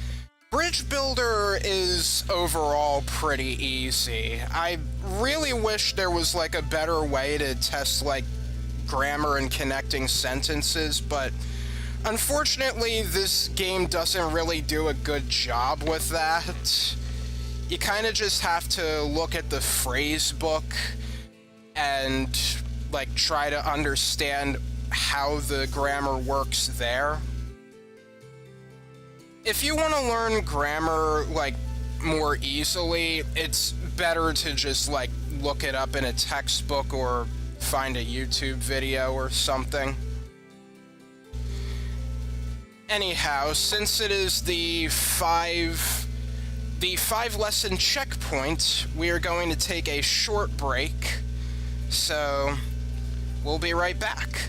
S1: Bridge Builder is overall pretty easy. I really wish there was like a better way to test like grammar and connecting sentences, but unfortunately this game doesn't really do a good job with that. You kind of just have to look at the phrase book and like try to understand how the grammar works there. If you want to learn grammar like more easily, it's better to just like look it up in a textbook or find a YouTube video or something. Anyhow, since it is the five lesson checkpoint, we are going to take a short break. So we'll be right back.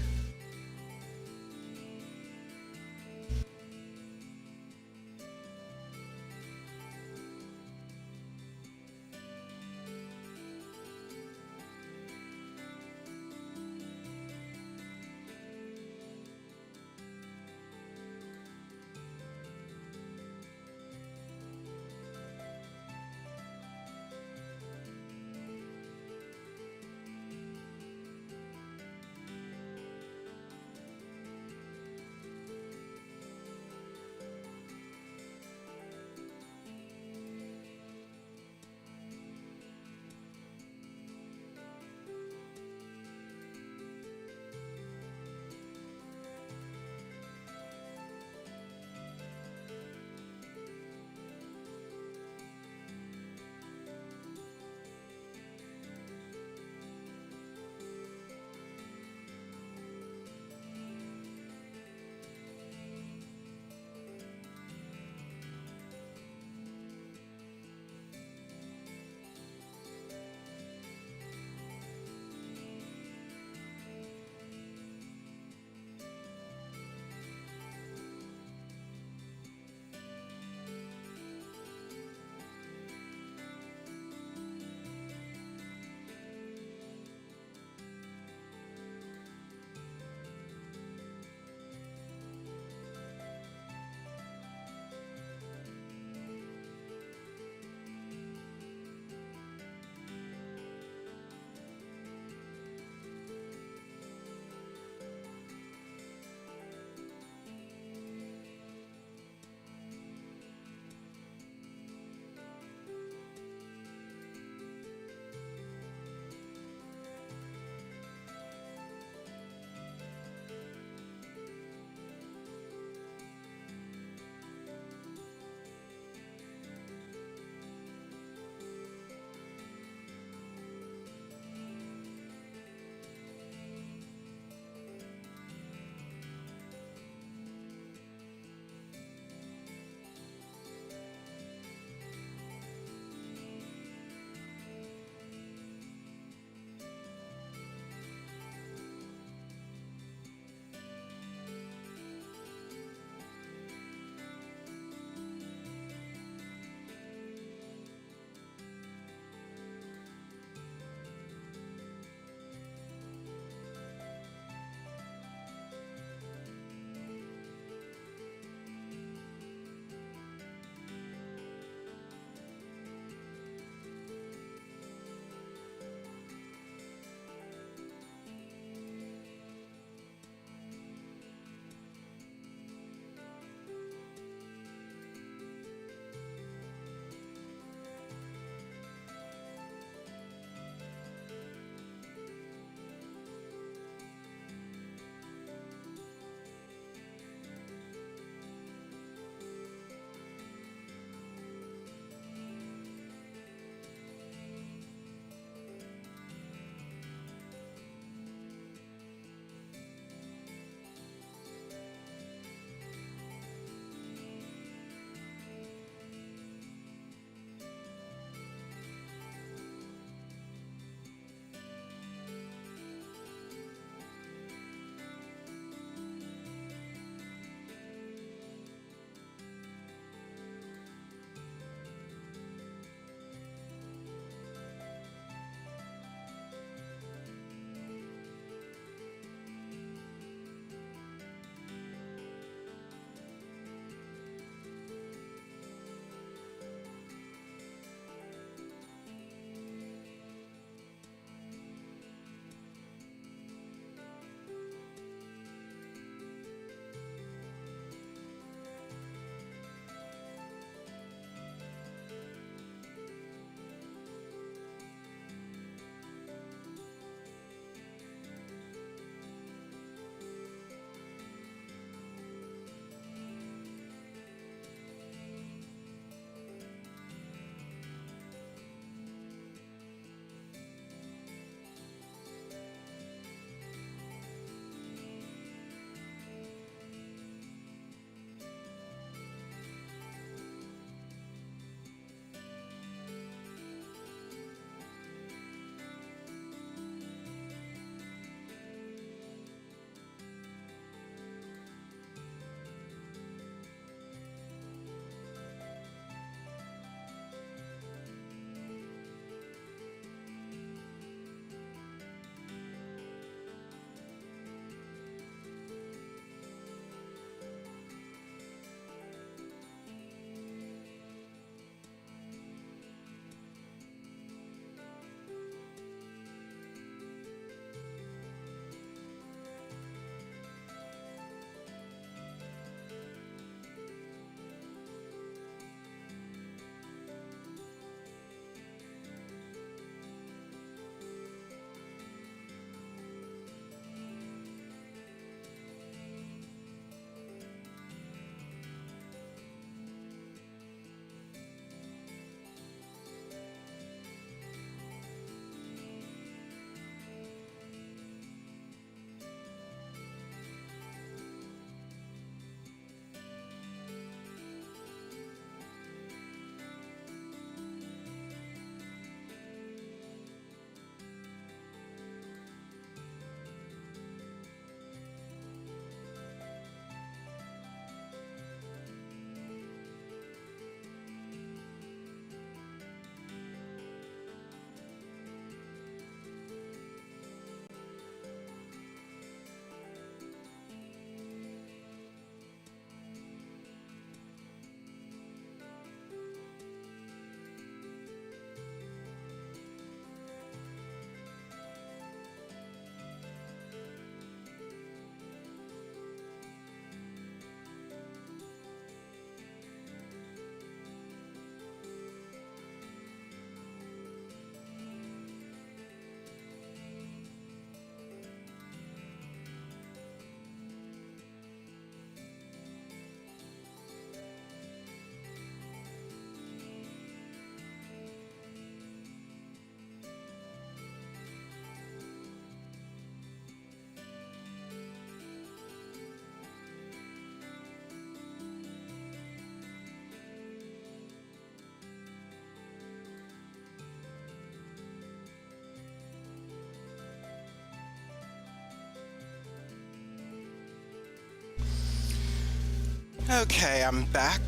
S1: Okay, I'm back.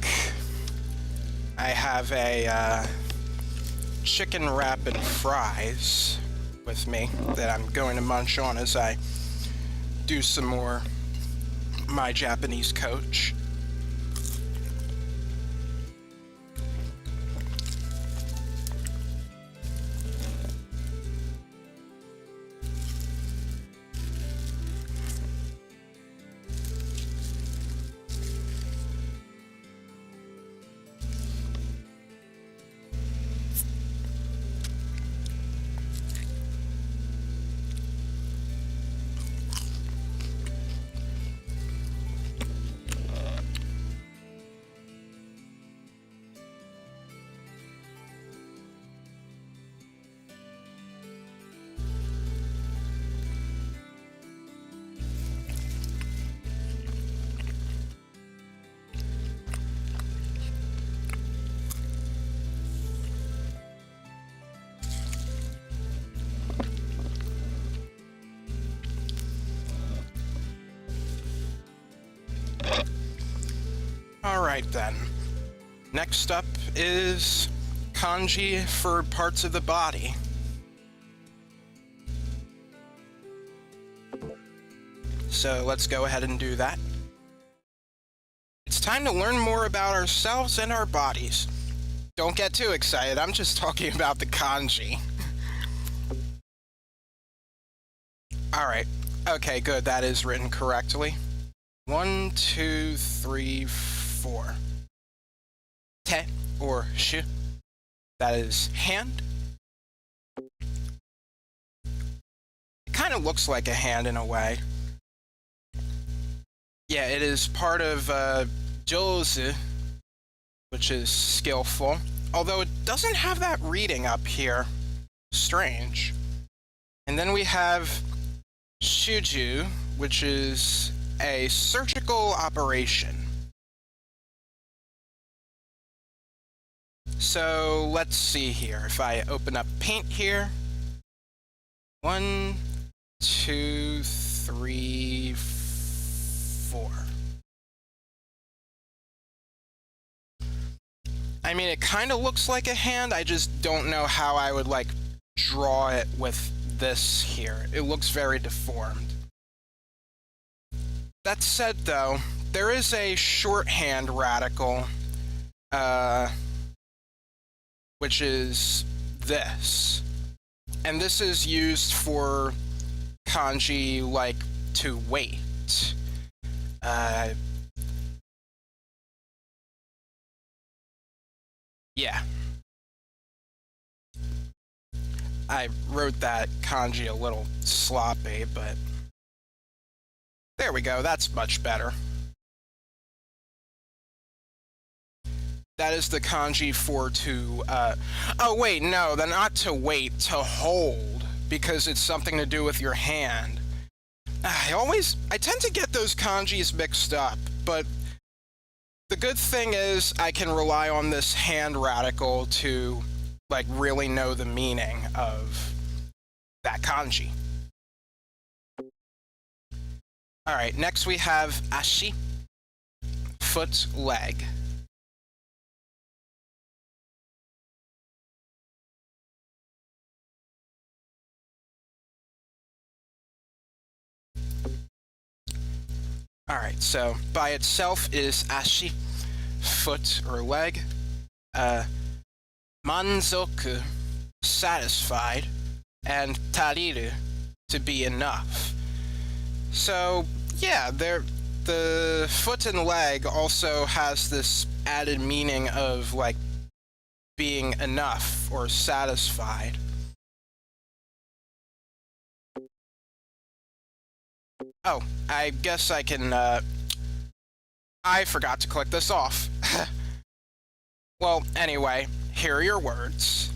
S1: I have a chicken wrap and fries with me that I'm going to munch on as I do some more My Japanese Coach. Alright then. Next up is kanji for parts of the body. So let's go ahead and do that. It's time to learn more about ourselves and our bodies. Don't get too excited, I'm just talking about the kanji. Alright, okay, good, that is written correctly. 1, 2, 3, 4. Te, or shu, that is hand. It kind of looks like a hand in a way. Yeah, it is part of jozu, which is skillful. Although it doesn't have that reading up here. Strange. And then we have shuju, which is a surgical operation. So let's see here. If I open up paint here. 1, 2, 3, 4. I mean, it kind of looks like a hand. I just don't know how I would like draw it with this here. It looks very deformed. That said, though, there is a shorthand radical, which is this. And this is used for kanji like to wait. Yeah. I wrote that kanji a little sloppy, but there we go, that's much better. That is the kanji for to, oh wait, no, they're not to wait, to hold, because it's something to do with your hand. I tend to get those kanjis mixed up, but the good thing is I can rely on this hand radical to, like, really know the meaning of that kanji. Alright, next we have ashi, foot, leg. Alright, so by itself is ashi, foot or leg. Manzoku, satisfied, and tariru, to be enough. So, yeah, the foot and leg also has this added meaning of, like, being enough or satisfied. Oh, I guess I can, I forgot to click this off. Well, anyway, here are your words.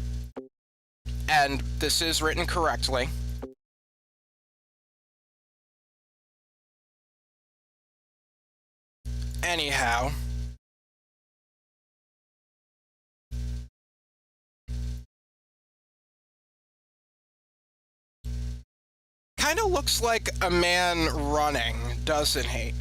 S1: And this is written correctly. Anyhow. Kind of looks like a man running, doesn't he?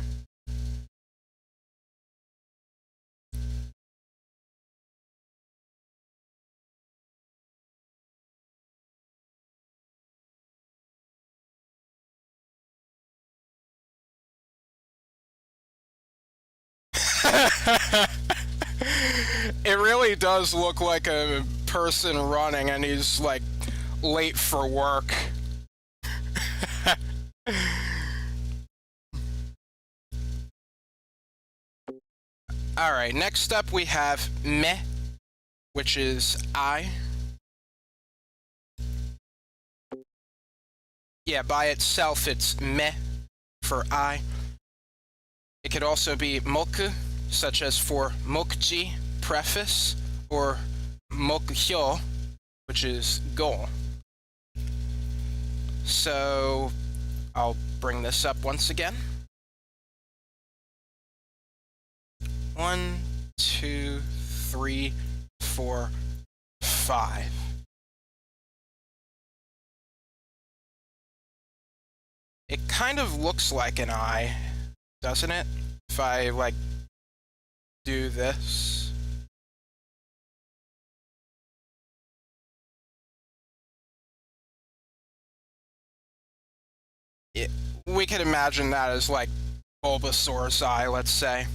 S1: It really does look like a person running and he's like late for work. Alright, next up we have me, which is I. Yeah, by itself it's me for I. It could also be moku, such as for mokji, preface, or mokuhyo, which is goal. So I'll bring this up once again. 1, 2, 3, 4, 5. It kind of looks like an eye, doesn't it? If I, like, do this. We could imagine that as, like, Bulbasaur's eye, let's say.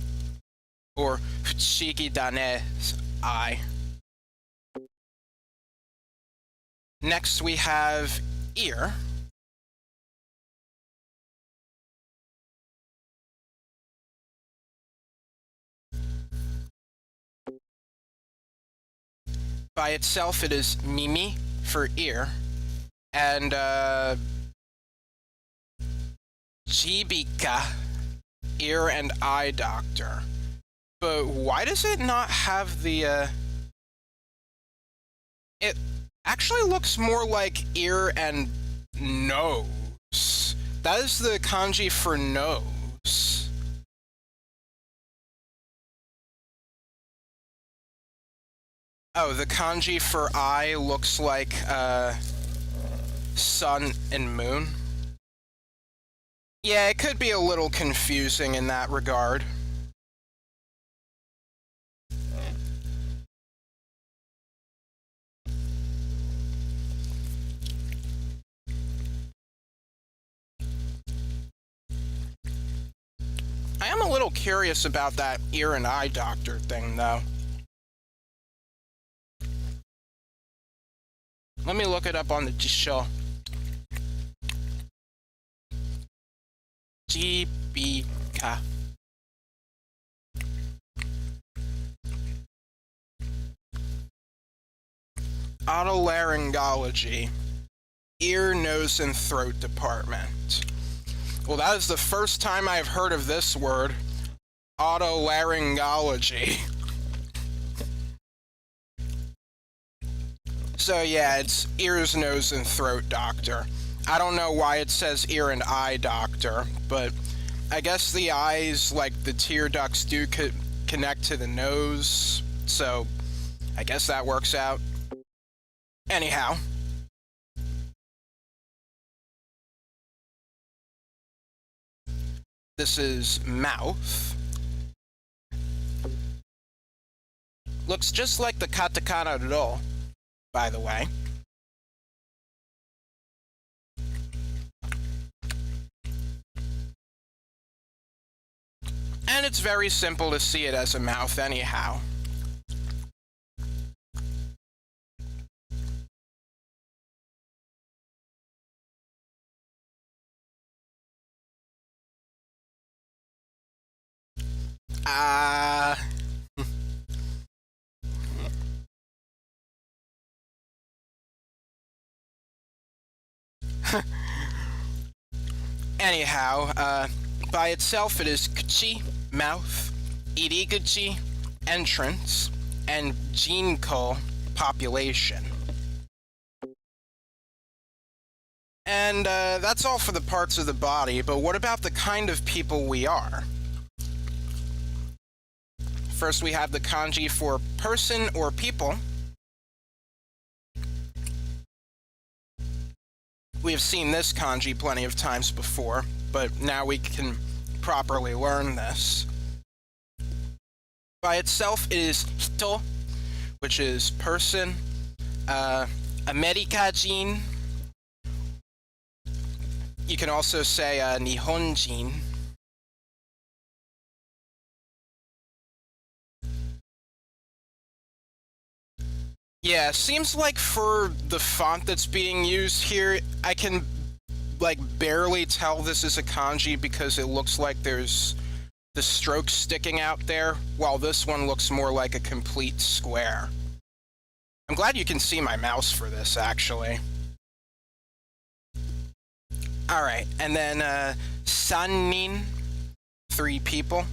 S1: Or Fushigi Dane's eye. Next we have ear. By itself it is mimi for ear. And Jibika, ear and eye doctor. But why does it not have the it actually looks more like ear and nose. That is the kanji for nose. Oh, the kanji for eye looks like sun and moon. Yeah, it could be a little confusing in that regard. I am a little curious about that ear and eye doctor thing, though. Let me look it up on the show. Jibika. Otolaryngology. Ear, nose, and throat department. Well, that is the first time I've heard of this word. Otolaryngology. So yeah, it's ears, nose, and throat doctor. I don't know why it says ear and eye doctor, but I guess the eyes, like the tear ducts, do connect to the nose, so I guess that works out. Anyhow. This is mouth. Looks just like the katakana ro, by the way. And it's very simple to see it as a mouth anyhow. Anyhow, by itself it is kuchi, mouth, iriguchi, entrance, and jinko, population. And that's all for the parts of the body, but what about the kind of people we are? First we have the kanji for person or people. We have seen this kanji plenty of times before, but now we can properly learn this. By itself, it is hito, which is person, Amerikajin. You can also say Nihonjin. Yeah, seems like for the font that's being used here, I can, like, barely tell this is a kanji because it looks like there's the strokes sticking out there, while this one looks more like a complete square. I'm glad you can see my mouse for this, actually. Alright, and then, sannin, 3 people.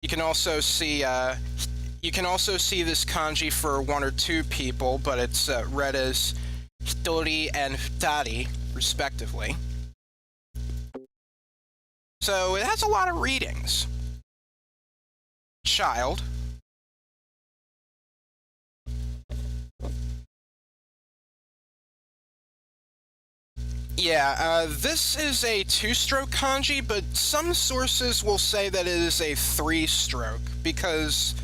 S1: You can also see this kanji for 1 or 2 people, but it's read as hitori and futari, respectively. So it has a lot of readings. Child. Yeah, this is a 2-stroke kanji, but some sources will say that it is a 3-stroke because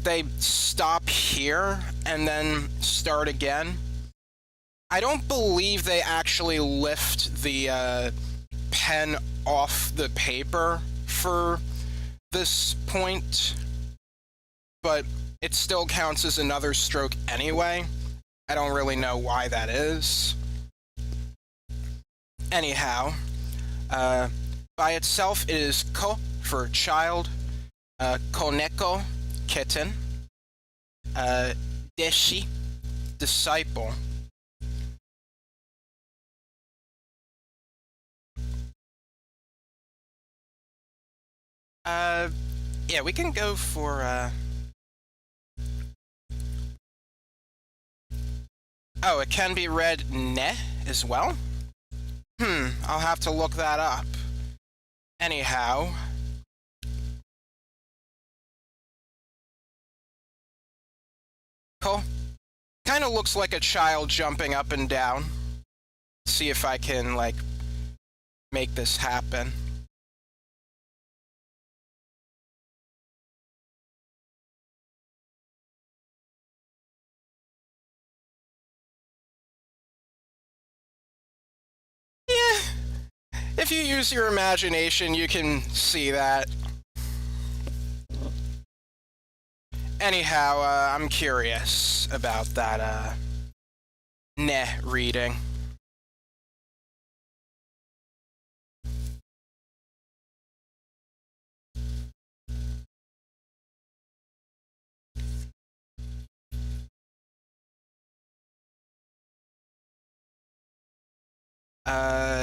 S1: they stop here and then start again. I don't believe they actually lift the pen off the paper for this point, but it still counts as another stroke anyway. I don't really know why that is. Anyhow, by itself it is ko for child, koneko, kitten, deshi, disciple. Yeah, we can go for, oh, it can be read ne as well? I'll have to look that up. Anyhow. Cool. Kind of looks like a child jumping up and down. See if I can, like, make this happen. Yeah. If you use your imagination, you can see that. Anyhow, I'm curious about that, ne reading.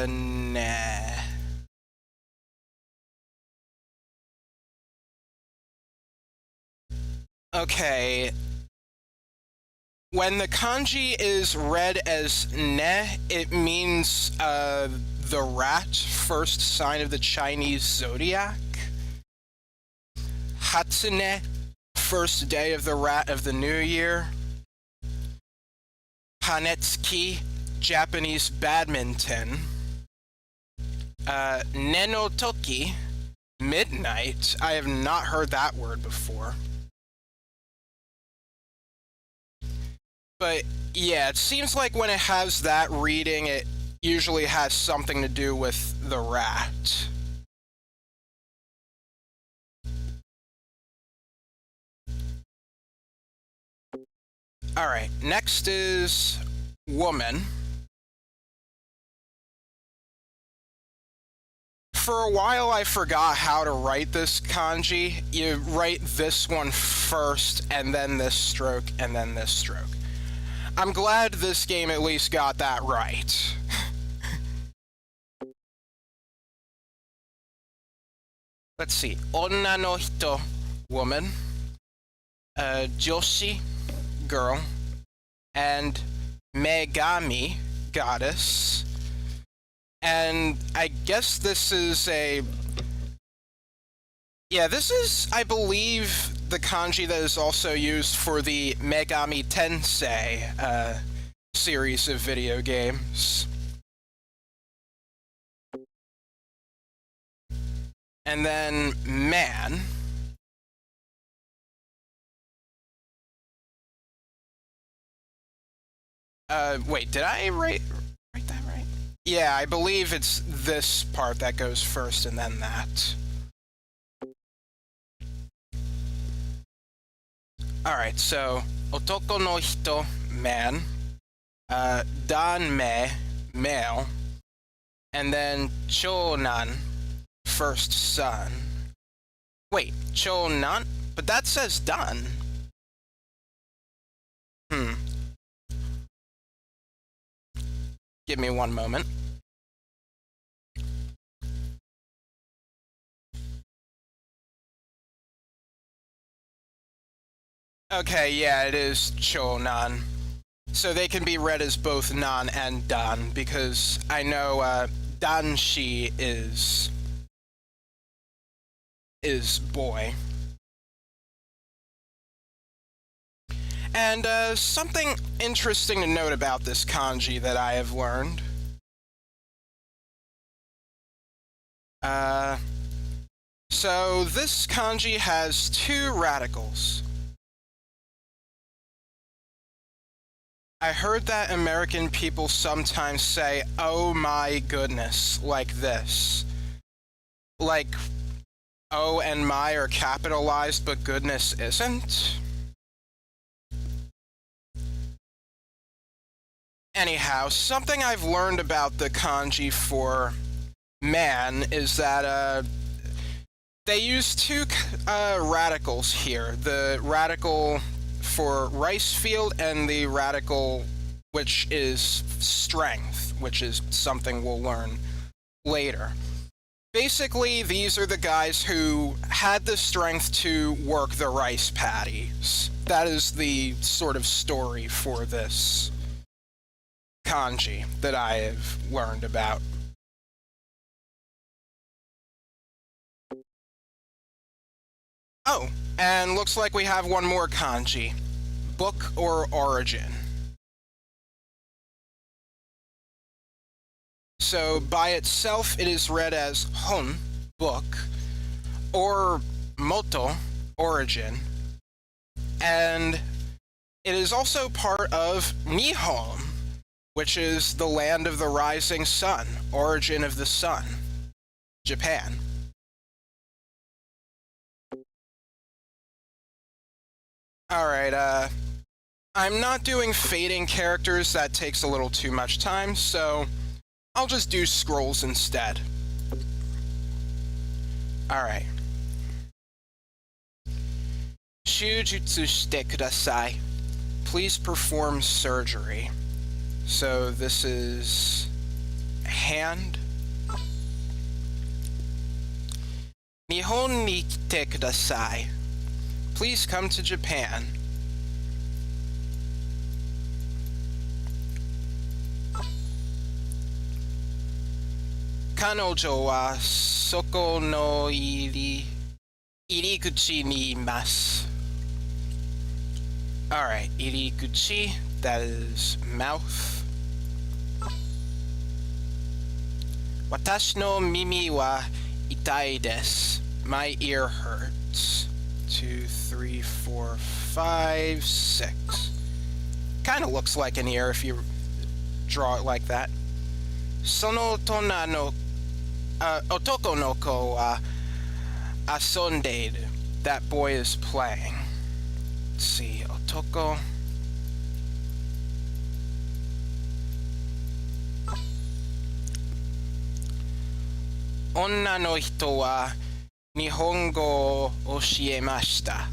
S1: Nah. Okay. When the kanji is read as ne, it means, the rat, first sign of the Chinese zodiac. Hatsune, first day of the rat of the new year. Hanetsuki, Japanese badminton. Nenotoki, midnight. I have not heard that word before. But yeah, it seems like when it has that reading, it usually has something to do with the rat. Alright, next is woman. For a while I forgot how to write this kanji. You write this one first, and then this stroke, and then this stroke. I'm glad this game at least got that right. Let's see. Onna no hito, woman. Joshi, girl. And Megami, goddess. And I guess this is a... Yeah, this is, I believe, the kanji that is also used for the Megami Tensei series of video games. And then man. Wait, did I write that right? Yeah, I believe it's this part that goes first and then that. Alright, so Otoko no hito, man. Dan me, male. And then chonan, first son. Wait, chonan? But that says dan. Give me one moment. Okay, yeah, it is chonan. So they can be read as both nan and dan, because I know danshi is boy. And something interesting to note about this kanji that I have learned. So this kanji has two radicals. I heard that American people sometimes say, "Oh my goodness," like this. Like, "oh" and "my" are capitalized, but "goodness" isn't. Anyhow, something I've learned about the kanji for man is that they use two radicals here. The radical for rice field and the radical which is strength, which is something we'll learn later. Basically, these are the guys who had the strength to work the rice paddies. That is the sort of story for this kanji that I have learned about. Oh, and looks like we have one more kanji. Book or origin. So by itself it is read as hon, book, or moto, origin, and it is also part of Nihon, which is the land of the rising sun, origin of the sun, Japan. Alright, I'm not doing fading characters, that takes a little too much time, so I'll just do scrolls instead. Alright. Shujutsu shite kudasai. Please perform surgery. So this is hand. Nihon ni kite kudasai. Please come to Japan. Kanojo wa soko no irikuchi ni imasu. Alright, irikuchi, that is mouth. Watashi no mimi wa itai desu. My ear hurts. 2, 3, 4, 5, 6. Kind of looks like an ear if you draw it like that. Sono tona no otoko no ko wa asonderu. That boy is playing. Let's see, otoko. Onna no hito wa Nihongo o oshiemashita.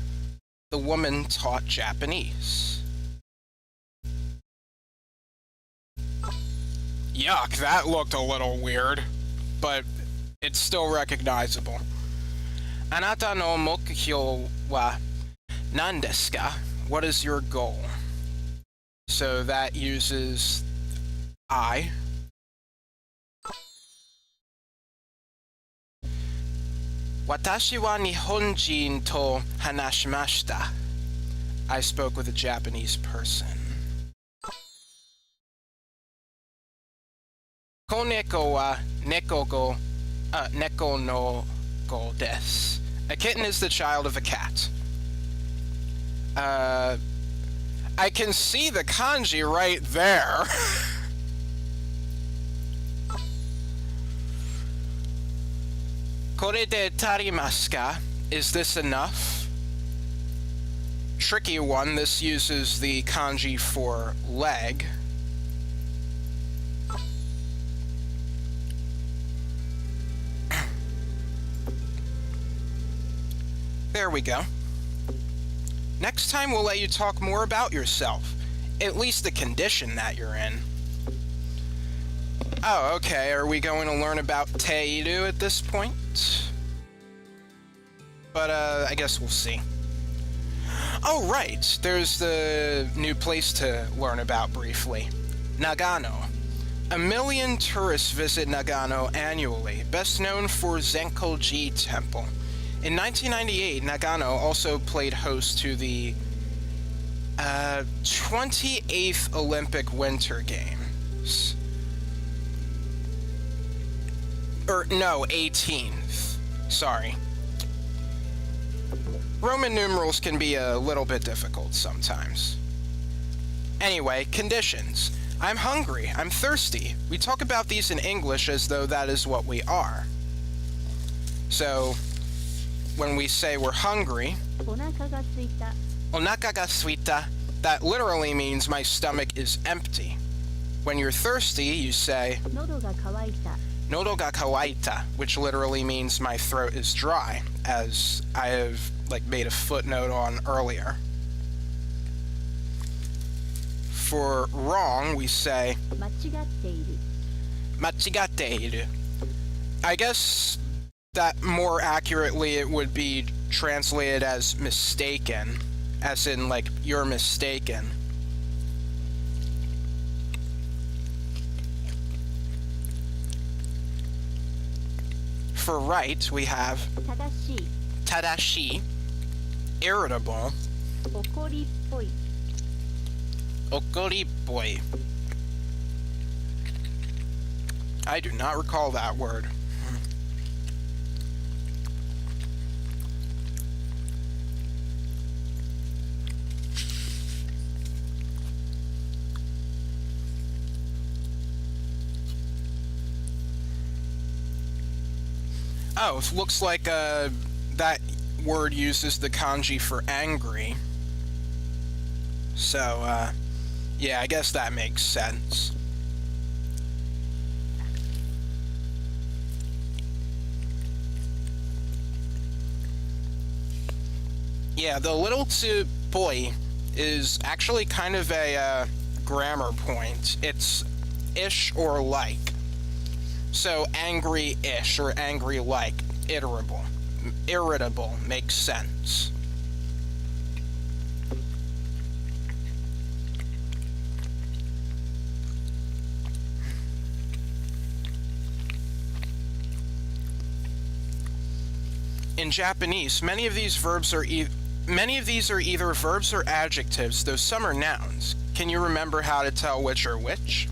S1: The woman taught Japanese. Yuck, that looked a little weird, but it's still recognizable. Anata no mokkyou wa nan desu ka? What is your goal? So that uses I. Watashi wa Nihonjin to hanashimashita. I spoke with a Japanese person. Koneko wa neko no go desu. A kitten is the child of a cat. I can see the kanji right there. Kore de tarimasu ka? Is this enough? tricky one. This uses the kanji for leg. There we go. Next time we'll let you talk more about yourself, at least the condition that you're in. Oh, okay, are we going to learn about Teiru at this point? But, I guess we'll see. Oh, right, there's the new place to learn about briefly. Nagano. 1 million tourists visit Nagano annually, best known for Zenkoji Temple. In 1998, Nagano also played host to the 28th Olympic Winter Games. No, 18th. Sorry. Roman numerals can be a little bit difficult sometimes. Anyway, conditions. I'm hungry. I'm thirsty. We talk about these in English as though that is what we are. So, when we say we're hungry,
S2: お腹が空いた
S1: onaka ga suita, that literally means my stomach is empty. When you're thirsty, you say
S2: 喉が渇いた
S1: nodo ga kawaita, which literally means my throat is dry, as I have made a footnote on earlier. For wrong, we say
S2: 間違っている
S1: machigatteiru. I guess that more accurately it would be translated as mistaken, as in you're mistaken. For right, we have
S2: 正しい
S1: tadashi, irritable,
S2: 怒りっぽい
S1: okoripoi. I do not recall that word. Oh, it looks like that word uses the kanji for angry. So, yeah, I guess that makes sense. Yeah, the little tsupoi is actually kind of a grammar point. It's ish or like. So angry-ish or angry-like, irritable makes sense. In Japanese, many of these are either verbs or adjectives, though some are nouns. Can you remember how to tell which are which?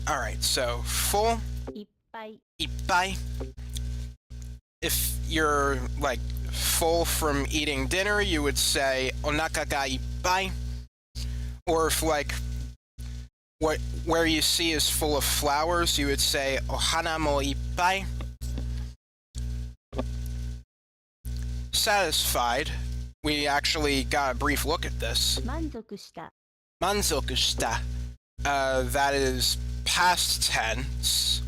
S1: Alright, so full,
S2: いっぱい
S1: ippai. If you're full from eating dinner, you would say onaka ga ippai. Or if where you see is full of flowers, you would say ohana mo ippai. Satisfied. We actually got a brief look at this.
S2: 満足した
S1: Manzoku shita. That is past tense.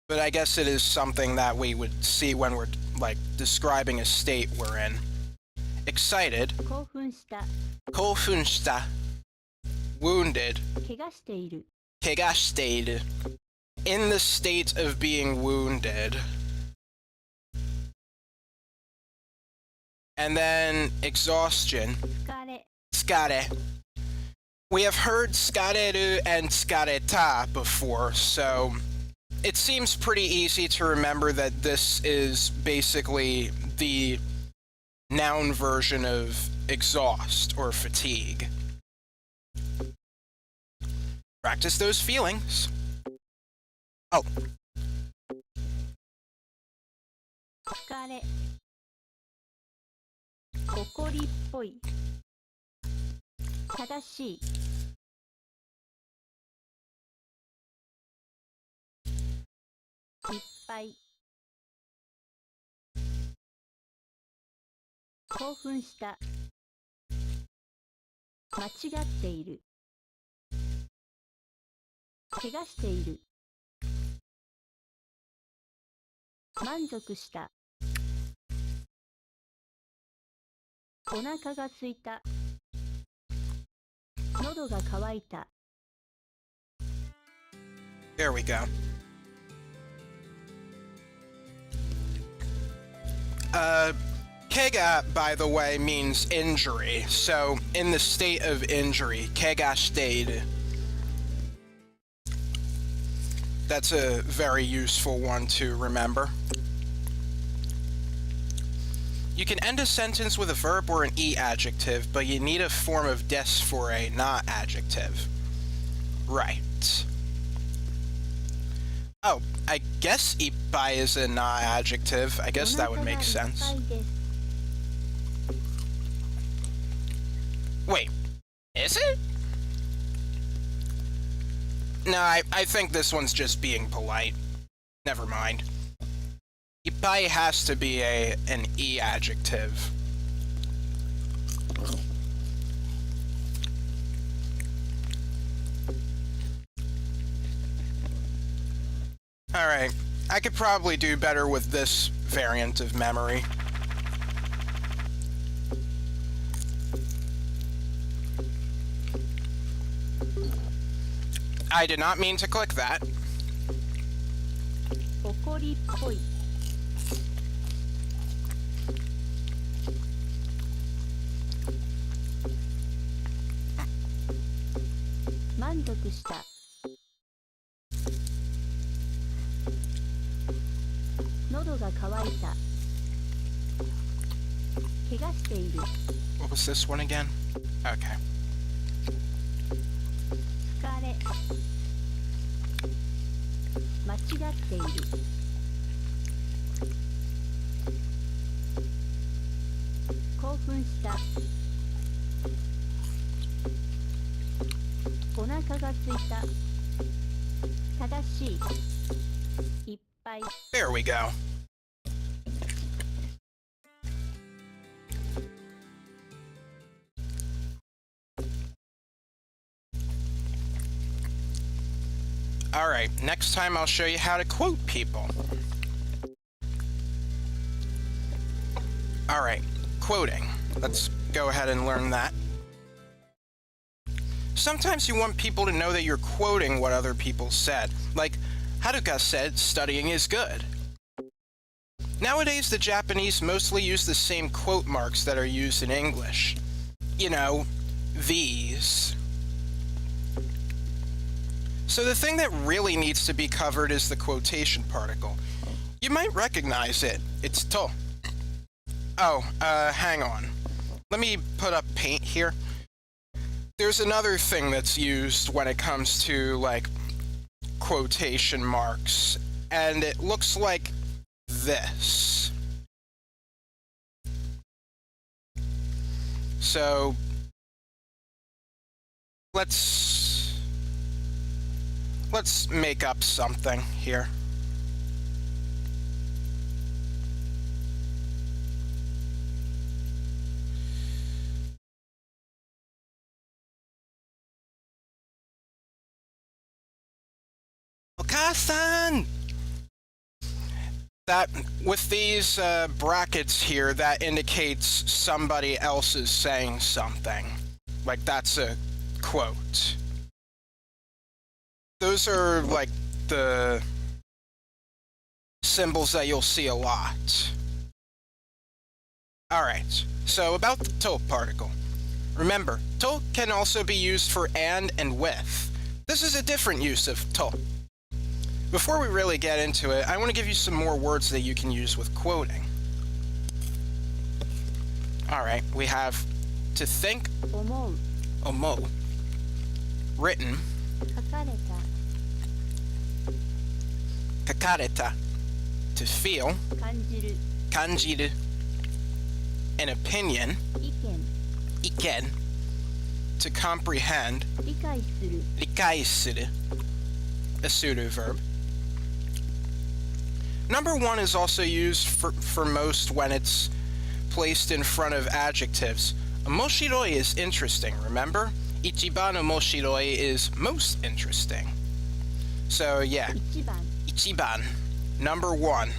S1: But I guess it is something that we would see when we're describing a state we're in. Excited.
S2: 興奮した
S1: Koufun shita. Wounded.
S2: 怪我している
S1: Kegashiteiru. In the state of being wounded. And then exhaustion.
S2: 疲れ
S1: Tsukare. We have heard tsukareru and tsukareta before, so it seems pretty easy to remember that this is basically the noun version of exhaust or fatigue. Practice those feelings. Oh,
S2: 疲れ怒りっぽい正しいいっぱい興奮した。間違っている。怪我している。満足した。お腹が空いた。喉が渇いた。
S1: There we go. Kega, by the way, means injury. So, in the state of injury, kega shiteiru. That's a very useful one to remember. You can end a sentence with a verb or an e adjective, but you need a form of des for a not adjective. Right. Oh, I guess ippai is a not adjective. I guess that would make sense. Wait, is it? No, I think this one's just being polite. Never mind. Ippai has to be an e adjective. Alright, I could probably do better with this variant of memory. I did not mean to click that.
S2: 怒りっぽい。満足した。喉が渇いた。怪我している。
S1: What was this one again? Okay.
S2: 疲れ。間違っている。興奮した。お腹が空いた。正しい。いっぱい。
S1: There we go. Alright, next time I'll show you how to quote people. Alright, quoting. Let's go ahead and learn that. Sometimes you want people to know that you're quoting what other people said. Like, Haruka said, studying is good. Nowadays, the Japanese mostly use the same quote marks that are used in English. You know, these. So the thing that really needs to be covered is the quotation particle. You might recognize it. It's to. Oh, hang on. Let me put up paint here. There's another thing that's used when it comes to, like, quotation marks, and it looks like this. So, let's make up something here. Okasan! That, with these brackets here, that indicates somebody else is saying something. Like, that's a quote. Those are, like, the symbols that you'll see a lot. Alright, so about the to particle. Remember, to can also be used for and with. This is a different use of to. Before we really get into it, I want to give you some more words that you can use with quoting. Alright, we have to think,
S2: 思う。
S1: omo, written,
S2: 書かれた。
S1: kakareta, to feel,
S2: 感じる。
S1: kanjiru, an opinion,
S2: 意見。
S1: iken, to comprehend,
S2: 理解する。
S1: rikai suru, a pseudo verb. Number one is also used for most when it's placed in front of adjectives. Omoshiroi is interesting, remember? Ichiban omoshiroi is most interesting. So yeah,
S2: 1番
S1: ichiban, number one.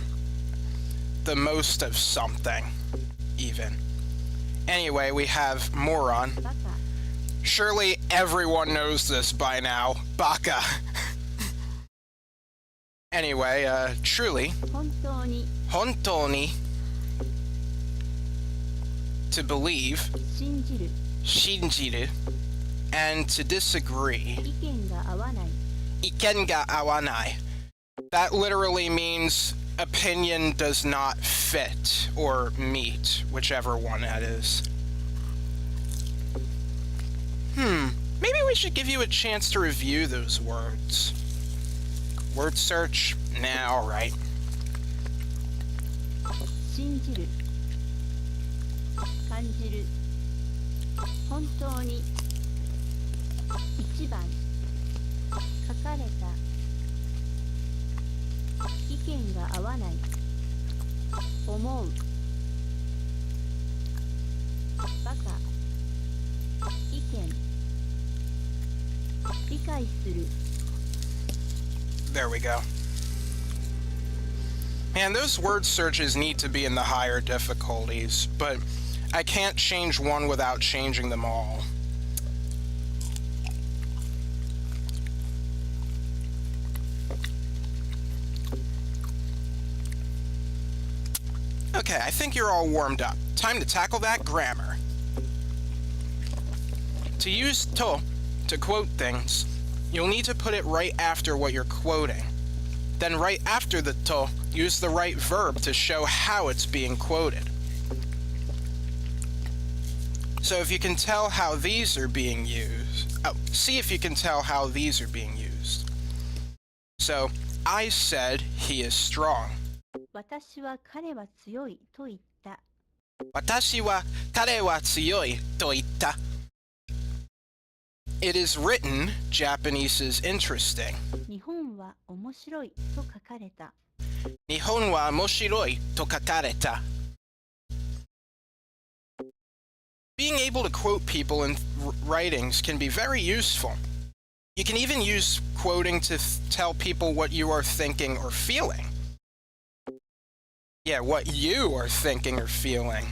S1: The most of something, even. Anyway, we have moron.
S2: バカ
S1: Surely everyone knows this by now. Baka. Anyway, truly,
S2: 本当に
S1: hontoni, to believe,
S2: 信じる
S1: shinjiru, and to disagree,
S2: 意見が合わない
S1: iken ga awanai. That literally means opinion does not fit or meet, whichever one that is. Maybe we should give you a chance to review those words. Word search? Nah, alright.
S2: 信じる感じる本当に1番書かれた意見が合わない思うバカ意見理解する
S1: There we go. Man, those word searches need to be in the higher difficulties, but I can't change one without changing them all. Okay, I think you're all warmed up. Time to tackle that grammar. To use to quote things, you'll need to put it right after what you're quoting. Then right after the to, use the right verb to show how it's being quoted. So if you can tell how these are being used, see if you can tell how these are being used. So, I said he is strong.
S2: 私は彼は強いと言った
S1: Watashi wa kare wa tsuyoi to itta. It is written, Japanese is interesting.
S2: 日本は面白いと書かれた
S1: Nihon wa moshiroi to kakareta. Being able to quote people in writings can be very useful. You can even use quoting to tell people what you are thinking or feeling. Yeah, what you are thinking or feeling.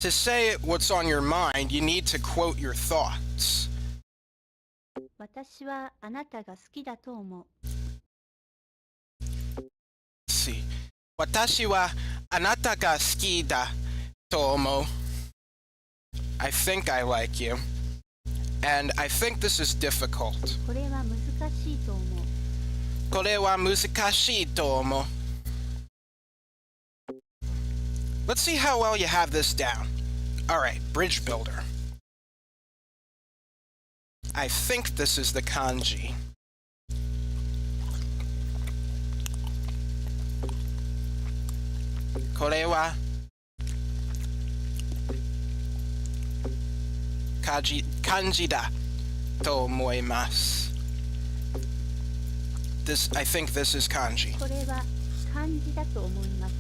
S1: To say what's on your mind, you need to quote your thoughts.
S2: 私はあなたが好きだと思う
S1: Let's see. Watashi wa anata ga suki da to omou. I think I like you. And I think this is difficult.
S2: これは難しいと思う
S1: Kore wa muzukashii to omou. Let's see how well you have this down. Alright, bridge builder. I think this is the kanji. Kore wa kanji da to omoimasu. I think this is kanji.
S2: これは漢字だと思います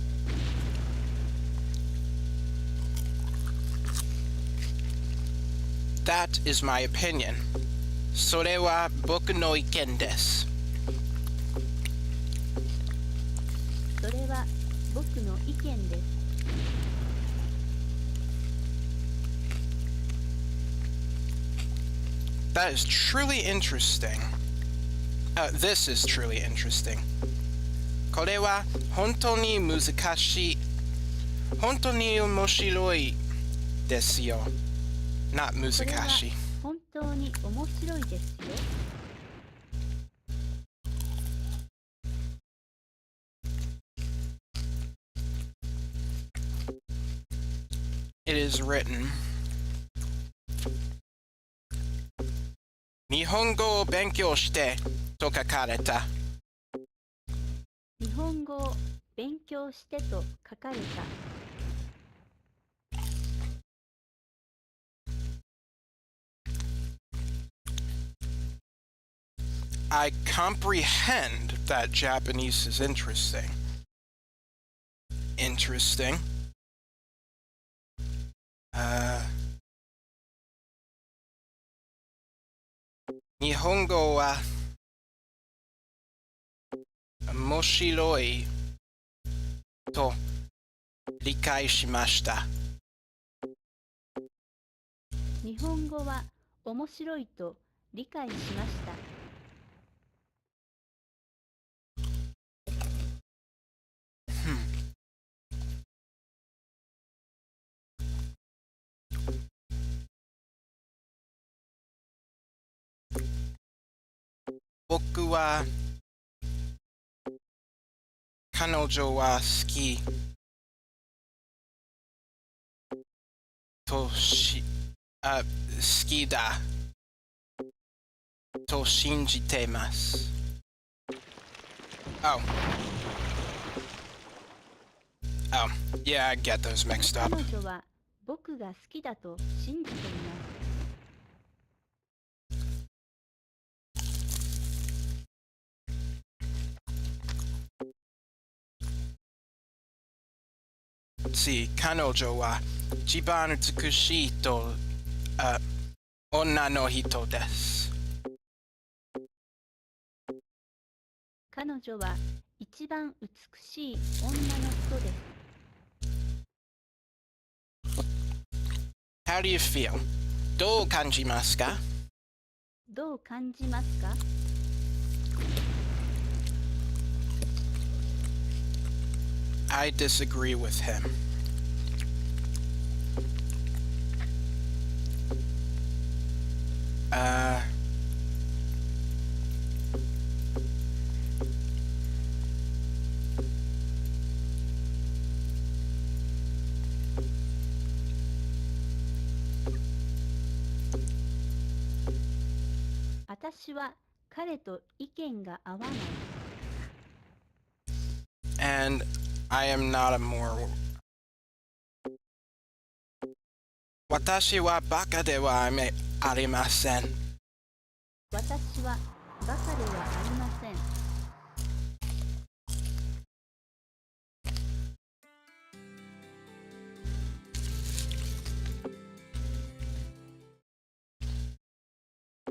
S1: That is my opinion. それは僕の意見です。
S2: それは僕の意見です
S1: That is truly interesting. This is truly interesting. これは本当に難しい。本当に面白いですよ。Not
S2: これは
S1: 難しい。
S2: 本当に面白いですよ
S1: It is written. 日本語を勉強してと書かれた。
S2: 日本語を勉強してと書かれた
S1: I comprehend that Japanese is interesting. Interesting. 日本語は面白いと理解しました。
S2: 日本語は面白いと理解しました。
S1: 僕は彼女は好きと好きだと信じています。Oh. Oh, yeah, I get those mixed up.
S2: 彼女は僕が好きだと信じています。
S1: 彼女は一番美しいと、女の人です。
S2: 彼女は一番美しい女の人です。
S1: How do you feel? どう感じますか？
S2: どう感じますか？
S1: I disagree with him.
S2: 「私は彼と意見が合わない」
S1: And I am not a more. 私はバカではありません。
S2: 私はバカではありません。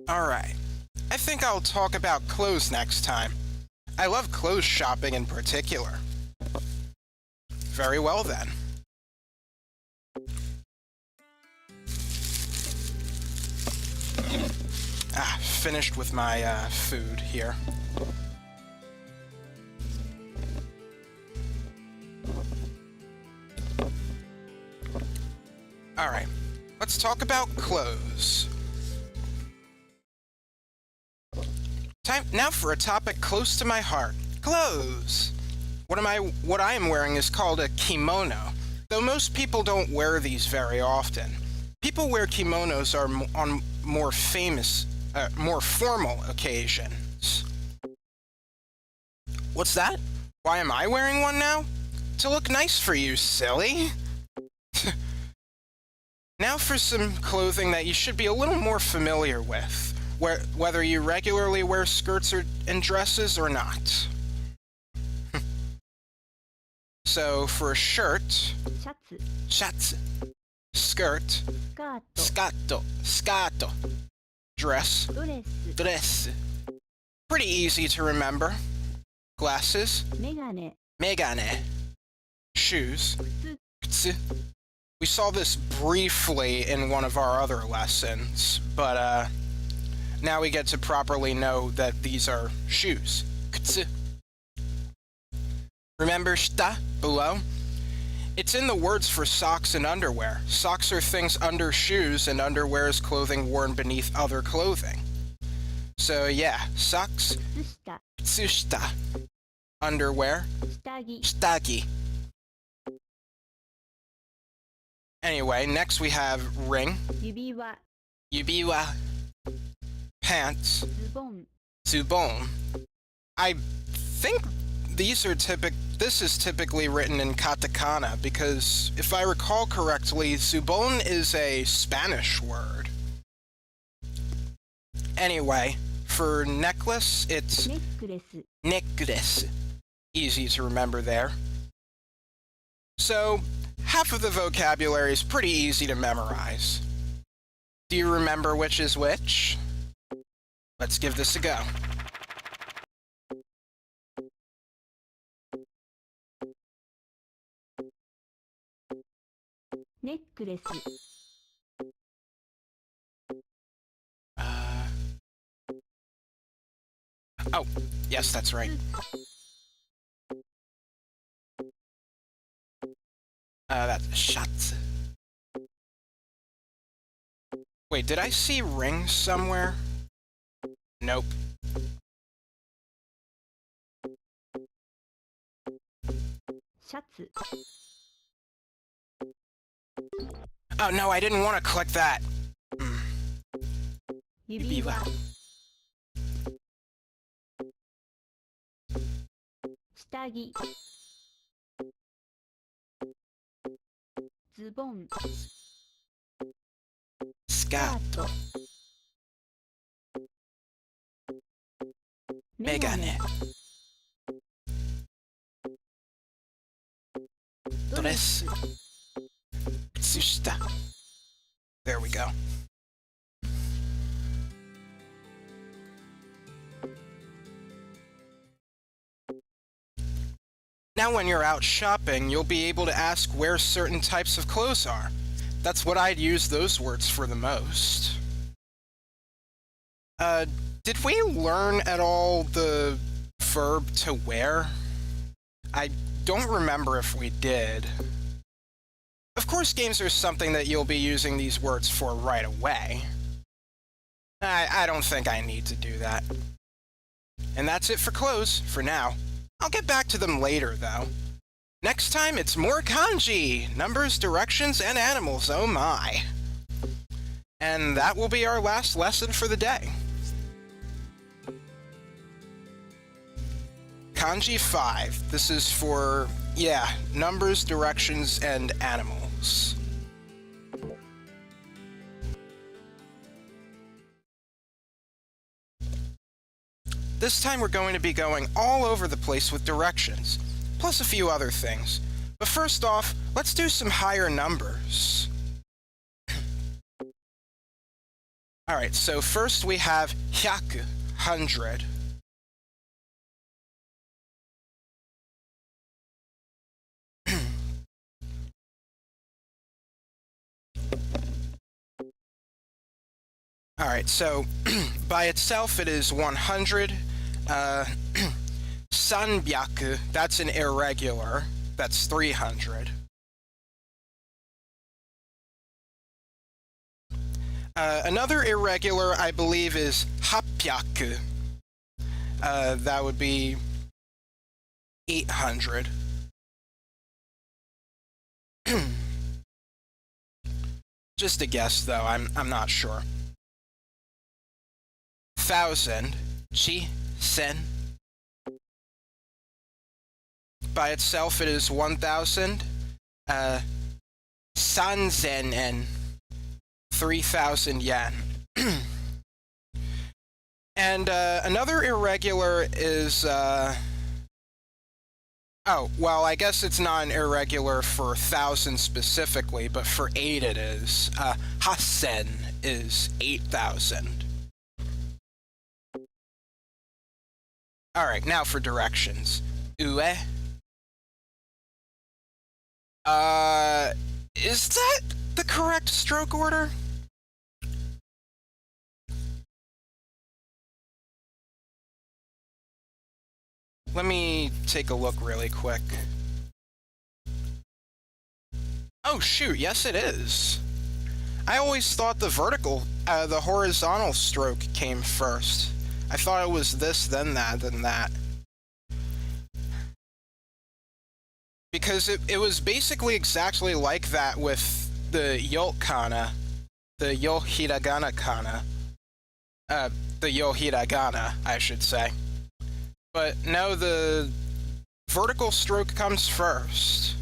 S1: Alright. I think I'll talk about clothes next time. I love clothes shopping in particular. Very well then. Finished with my food here. Alright, let's talk about clothes. Time now for a topic close to my heart. Clothes. What I am wearing is called a kimono, though most people don't wear these very often. People wear kimonos on more formal occasions. What's that? Why am I wearing one now? To look nice for you, silly. Now for some clothing that you should be a little more familiar with, whether you regularly wear skirts and dresses or not. So for a shirt,
S2: シャツ、
S1: shats, skirt,
S2: スカート、
S1: scato, dress,
S2: ドレス、
S1: dress. Pretty easy to remember. Glasses,
S2: メガネ、
S1: megane, shoes,
S2: 靴、
S1: kutsu. We saw this briefly in one of our other lessons, but now we get to properly know that these are shoes. Kutsu. Remember shita below? It's in the words for socks and underwear. Socks are things under shoes, and underwear is clothing worn beneath other clothing. So yeah, socks,
S2: 靴下、
S1: tsushita, underwear,
S2: 下着、
S1: shitagi. Anyway, next we have ring,
S2: 指輪、
S1: yubiwa, pants,
S2: ズボン、
S1: tsubon. I think this is typically written in katakana because if I recall correctly, tsubon is a Spanish word. Anyway, for necklace, it's
S2: ネックレス、
S1: necklace. Easy to remember there. So, half of the vocabulary is pretty easy to memorize. Do you remember which is which? Let's give this a go.
S2: Necklace.
S1: Oh, yes, that's right. That's Schatz. Wait, did I see rings somewhere? Nope.
S2: Shats.
S1: Oh no, I didn't want to click that.
S2: Yubiwa. Shitagi. Zubon.
S1: Skat. Megane. Dress. Tsushita. There we go. Now when you're out shopping, you'll be able to ask where certain types of clothes are. That's what I'd use those words for the most. Did we learn at all the verb to wear? I don't remember if we did. Of course, games are something that you'll be using these words for right away. I don't think I need to do that. And that's it for clothes, for now. I'll get back to them later, though. Next time, it's more kanji! Numbers, directions, and animals, oh my. And that will be our last lesson for the day. Kanji 5. This is for, numbers, directions, and animals. This time we're going to be going all over the place with directions, plus a few other things. But first off, let's do some higher numbers. Alright, so first we have 100, 100. Alright, so by itself it is 100. Sanbyaku, that's an irregular. That's 300. Another irregular, I believe, is hapyaku. That would be 800. Just a guess, though. I'm not sure. 1,000. Chi sen. By itself, it is 1,000. Sanzen and 3,000 yen. And another irregular is oh, well, I guess it's not an irregular for 1,000 specifically, but for 8 it is. Hasen is 8,000. Alright, now for directions. Ue. Is that the correct stroke order? Let me take a look really quick. Oh shoot, yes it is. I always thought the horizontal stroke came first. I thought it was this, then that, then that. Because it was basically exactly like that with the Yot kana, the Yo Hiragana kana. The Yo Hiragana, I should say. But no, the vertical stroke comes first.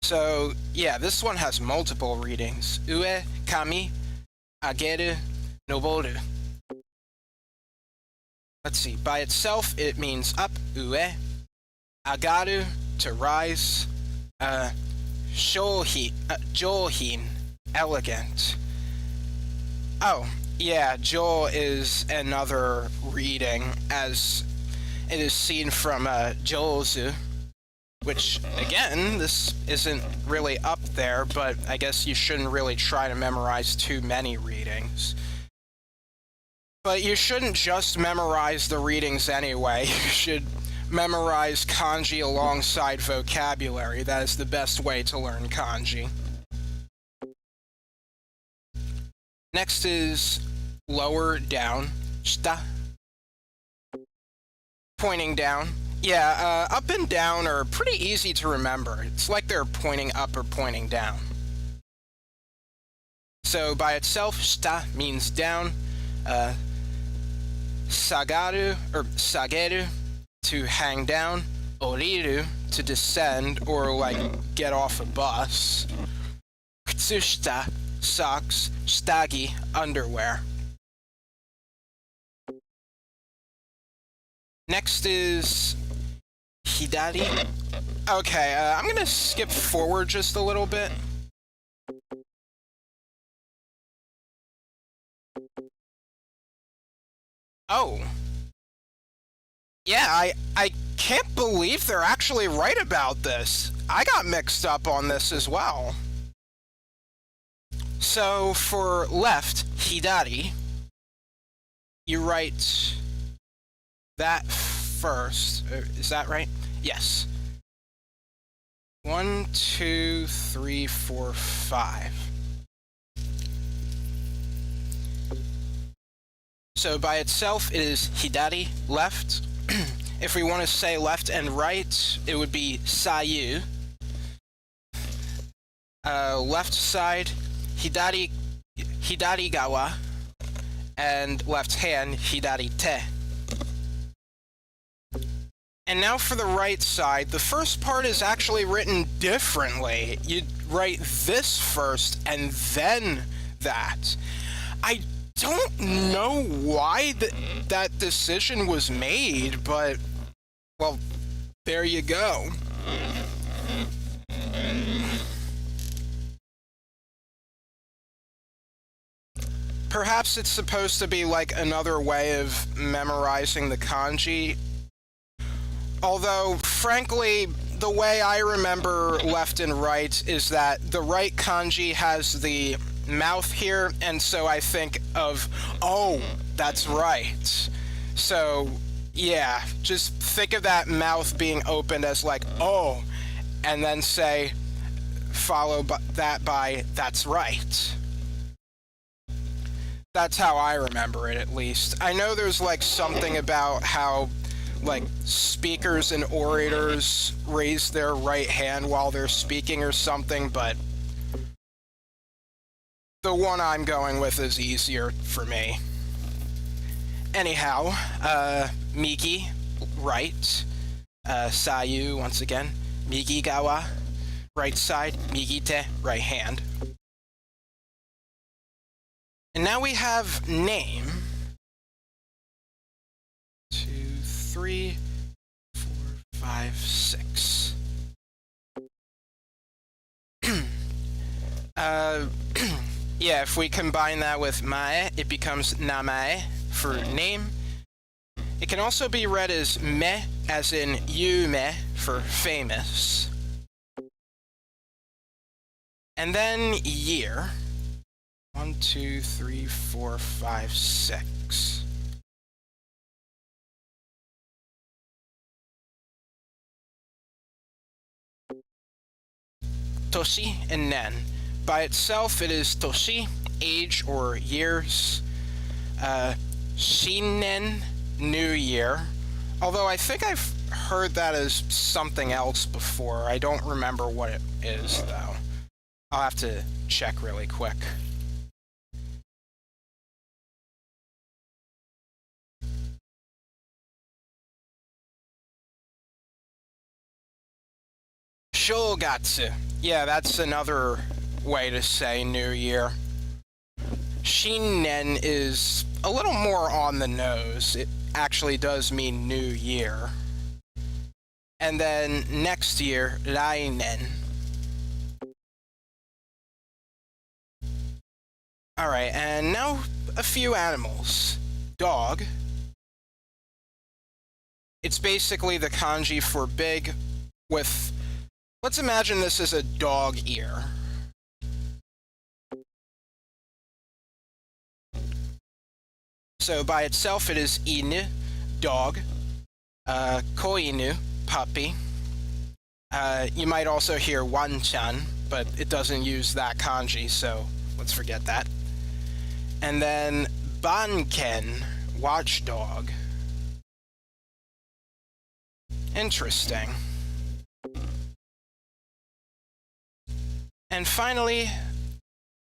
S1: So, yeah, this one has multiple readings. Ue, kami, ageru, noboru. Let's see, by itself it means up, ue, agaru, to rise, Johin, elegant. Oh, yeah, Jo is another reading, as it is seen from Jozu, which, again, this isn't really up there, but I guess you shouldn't really try to memorize too many readings. But you shouldn't just memorize the readings anyway. You should memorize kanji alongside vocabulary. That is the best way to learn kanji. Next is lower down, shita. Pointing down. Yeah, up and down are pretty easy to remember. It's like they're pointing up or pointing down. So by itself, shita means down. Sagaru, or sageru, to hang down. Oriru, to descend, or like get off a bus. Kutsushita, socks. Shitagi, underwear. Next is hidari. Okay, I'm gonna skip forward just a little bit. Oh. Yeah, I can't believe they're actually right about this. I got mixed up on this as well. So for left, hidari, you write that first. Is that right? Yes. 1, 2, 3, 4, 5. So by itself, it is hidari, left. If we want to say left and right, it would be sayu. Left side, hidari gawa, and left hand, hidari te. And now for the right side, the first part is actually written differently. You'd write this first and then that. I don't know why that decision was made, but, well, there you go. Perhaps it's supposed to be like another way of memorizing the kanji. Although, frankly, the way I remember left and right is that the right kanji has the mouth here, and so I think of, oh, that's right. So, yeah, just think of that mouth being opened as like, oh, and then say, follow that by, that's right. That's how I remember it, at least. I know there's like something about how like speakers and orators raise their right hand while they're speaking or something, but the one I'm going with is easier for me. Anyhow, Migi, right. Sayu, once again. Migi gawa, right side. Migi te, right hand. And now we have name. 2, 3, 4, 5, 6. Yeah, if we combine that with mae, it becomes namae for name. It can also be read as me, as in yume, for famous. And then year. 1, 2, 3, 4, 5, 6. Toshi and nen. By itself, it is toshi, age or years. Shinen, new year. Although I think I've heard that as something else before. I don't remember what it is, though. I'll have to check really quick. Shogatsu. Yeah, that's another way to say New Year. Shinen is a little more on the nose. It actually does mean New Year. And then next year, Rainen. Alright, and now a few animals. Dog. It's basically the kanji for big with... Let's imagine this is a dog ear. So by itself it is inu, dog. Koinu, puppy. You might also hear wanchan, but it doesn't use that kanji, so let's forget that. And then banken, watchdog. Interesting. And finally,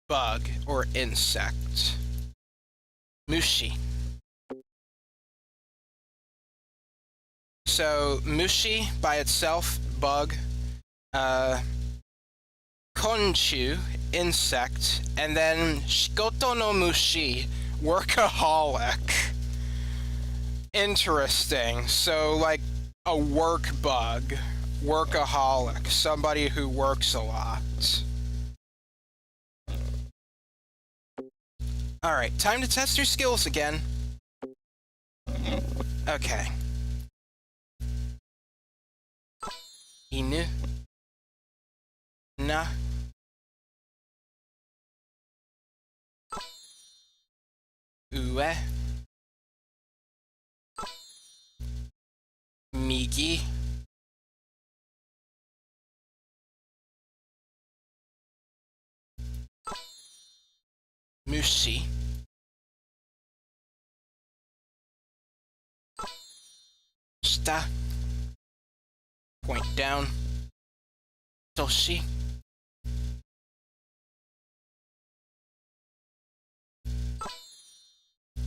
S1: bug or insect. Mushi. So, mushi by itself, bug. Konchu, insect. And then shikoto no mushi, workaholic. Interesting. So, like, a work bug. Workaholic. Somebody who works a lot. Alright, time to test your skills again. Okay. Inu. Na. Ue. Migi. Mushi. Shita. Point down. Toshi.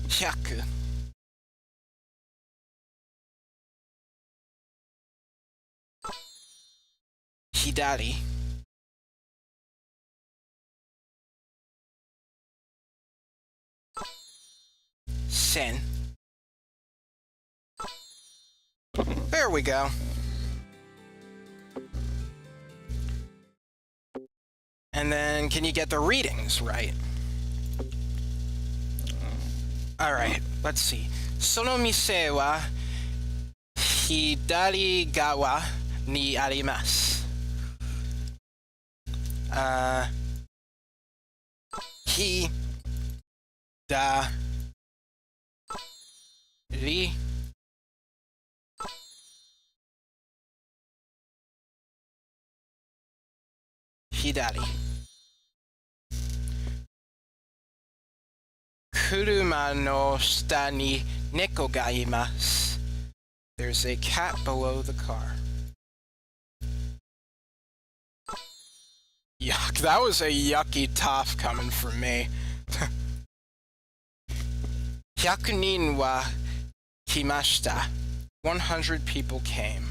S1: Hyaku. Hidari. Sen. There we go. And then, can you get the readings right? Alright, let's see. Sono mise wa hidari gawa ni arimasu. Hi da ri hidari. Kuruma no shita ni neko ga imasu. There's a cat below the car. Yuck, that was a yucky top coming from me. 100 nin wa kimashita. 100 people came.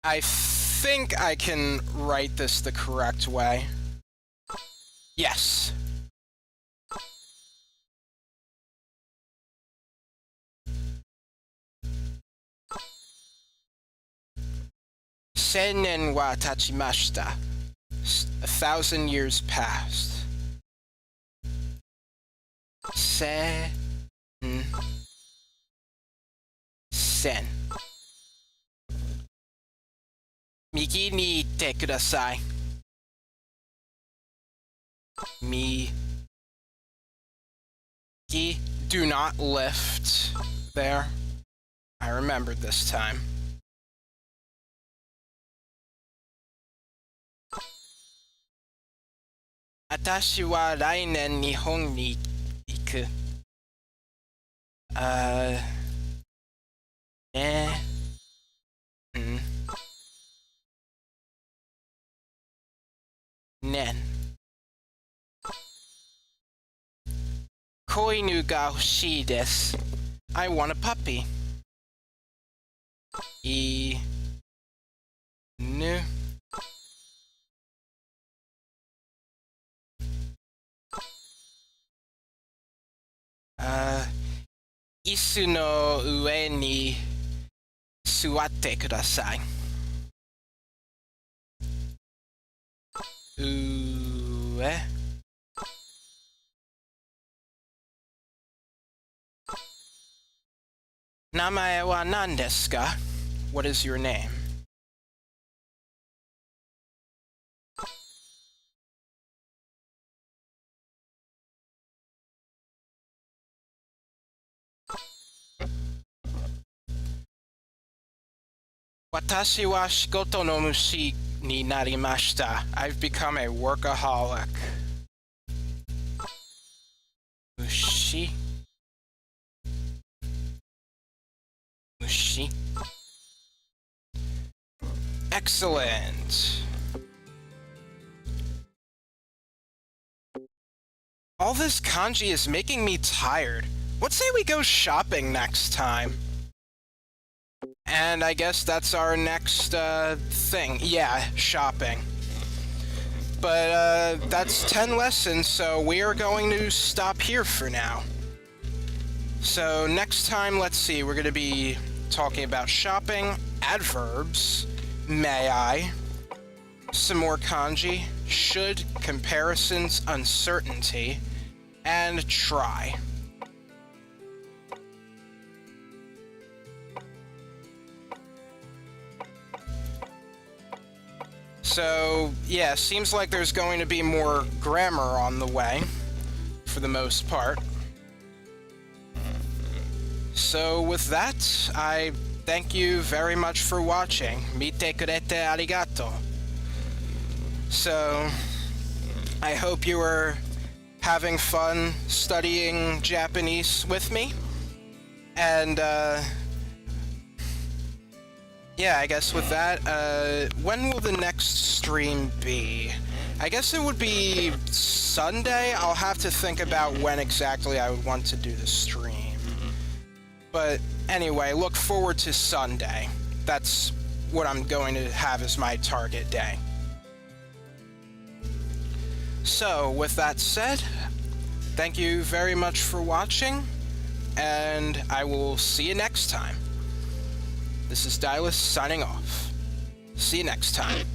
S1: I think I can write this the correct way. Yes. Sennen wa tachimashita. 1,000 years passed. Sen. Migi ni ite kudasai. Migi. Do not lift. There. I remembered this time. Atashi wa rainen Nihon ni iku. Nen. Koinu ga hoshii desu. I want a puppy. Nu. Isu no ue ni suwatte kudasai. Ue. Namae wa nan desu ka? What is your name? Watashi wa shikoto no mushi ni narimashita. I've become a workaholic. Mushi? Mushi? Excellent. All this kanji is making me tired. Let's say we go shopping next time. And I guess that's our next thing. Yeah, shopping. But that's 10 lessons, so we are going to stop here for now. So next time, let's see, we're going to be talking about shopping, adverbs, may I, some more kanji, should, comparisons, uncertainty, and try. So, yeah, seems like there's going to be more grammar on the way, for the most part. So, with that, I thank you very much for watching. Mite kurete arigato. So, I hope you were having fun studying Japanese with me. And, yeah, I guess with that, when will the next stream be? I guess it would be Sunday. I'll have to think about when exactly I would want to do the stream. But anyway, look forward to Sunday. That's what I'm going to have as my target day. So, with that said, thank you very much for watching, and I will see you next time. This is Dylus signing off. See you next time.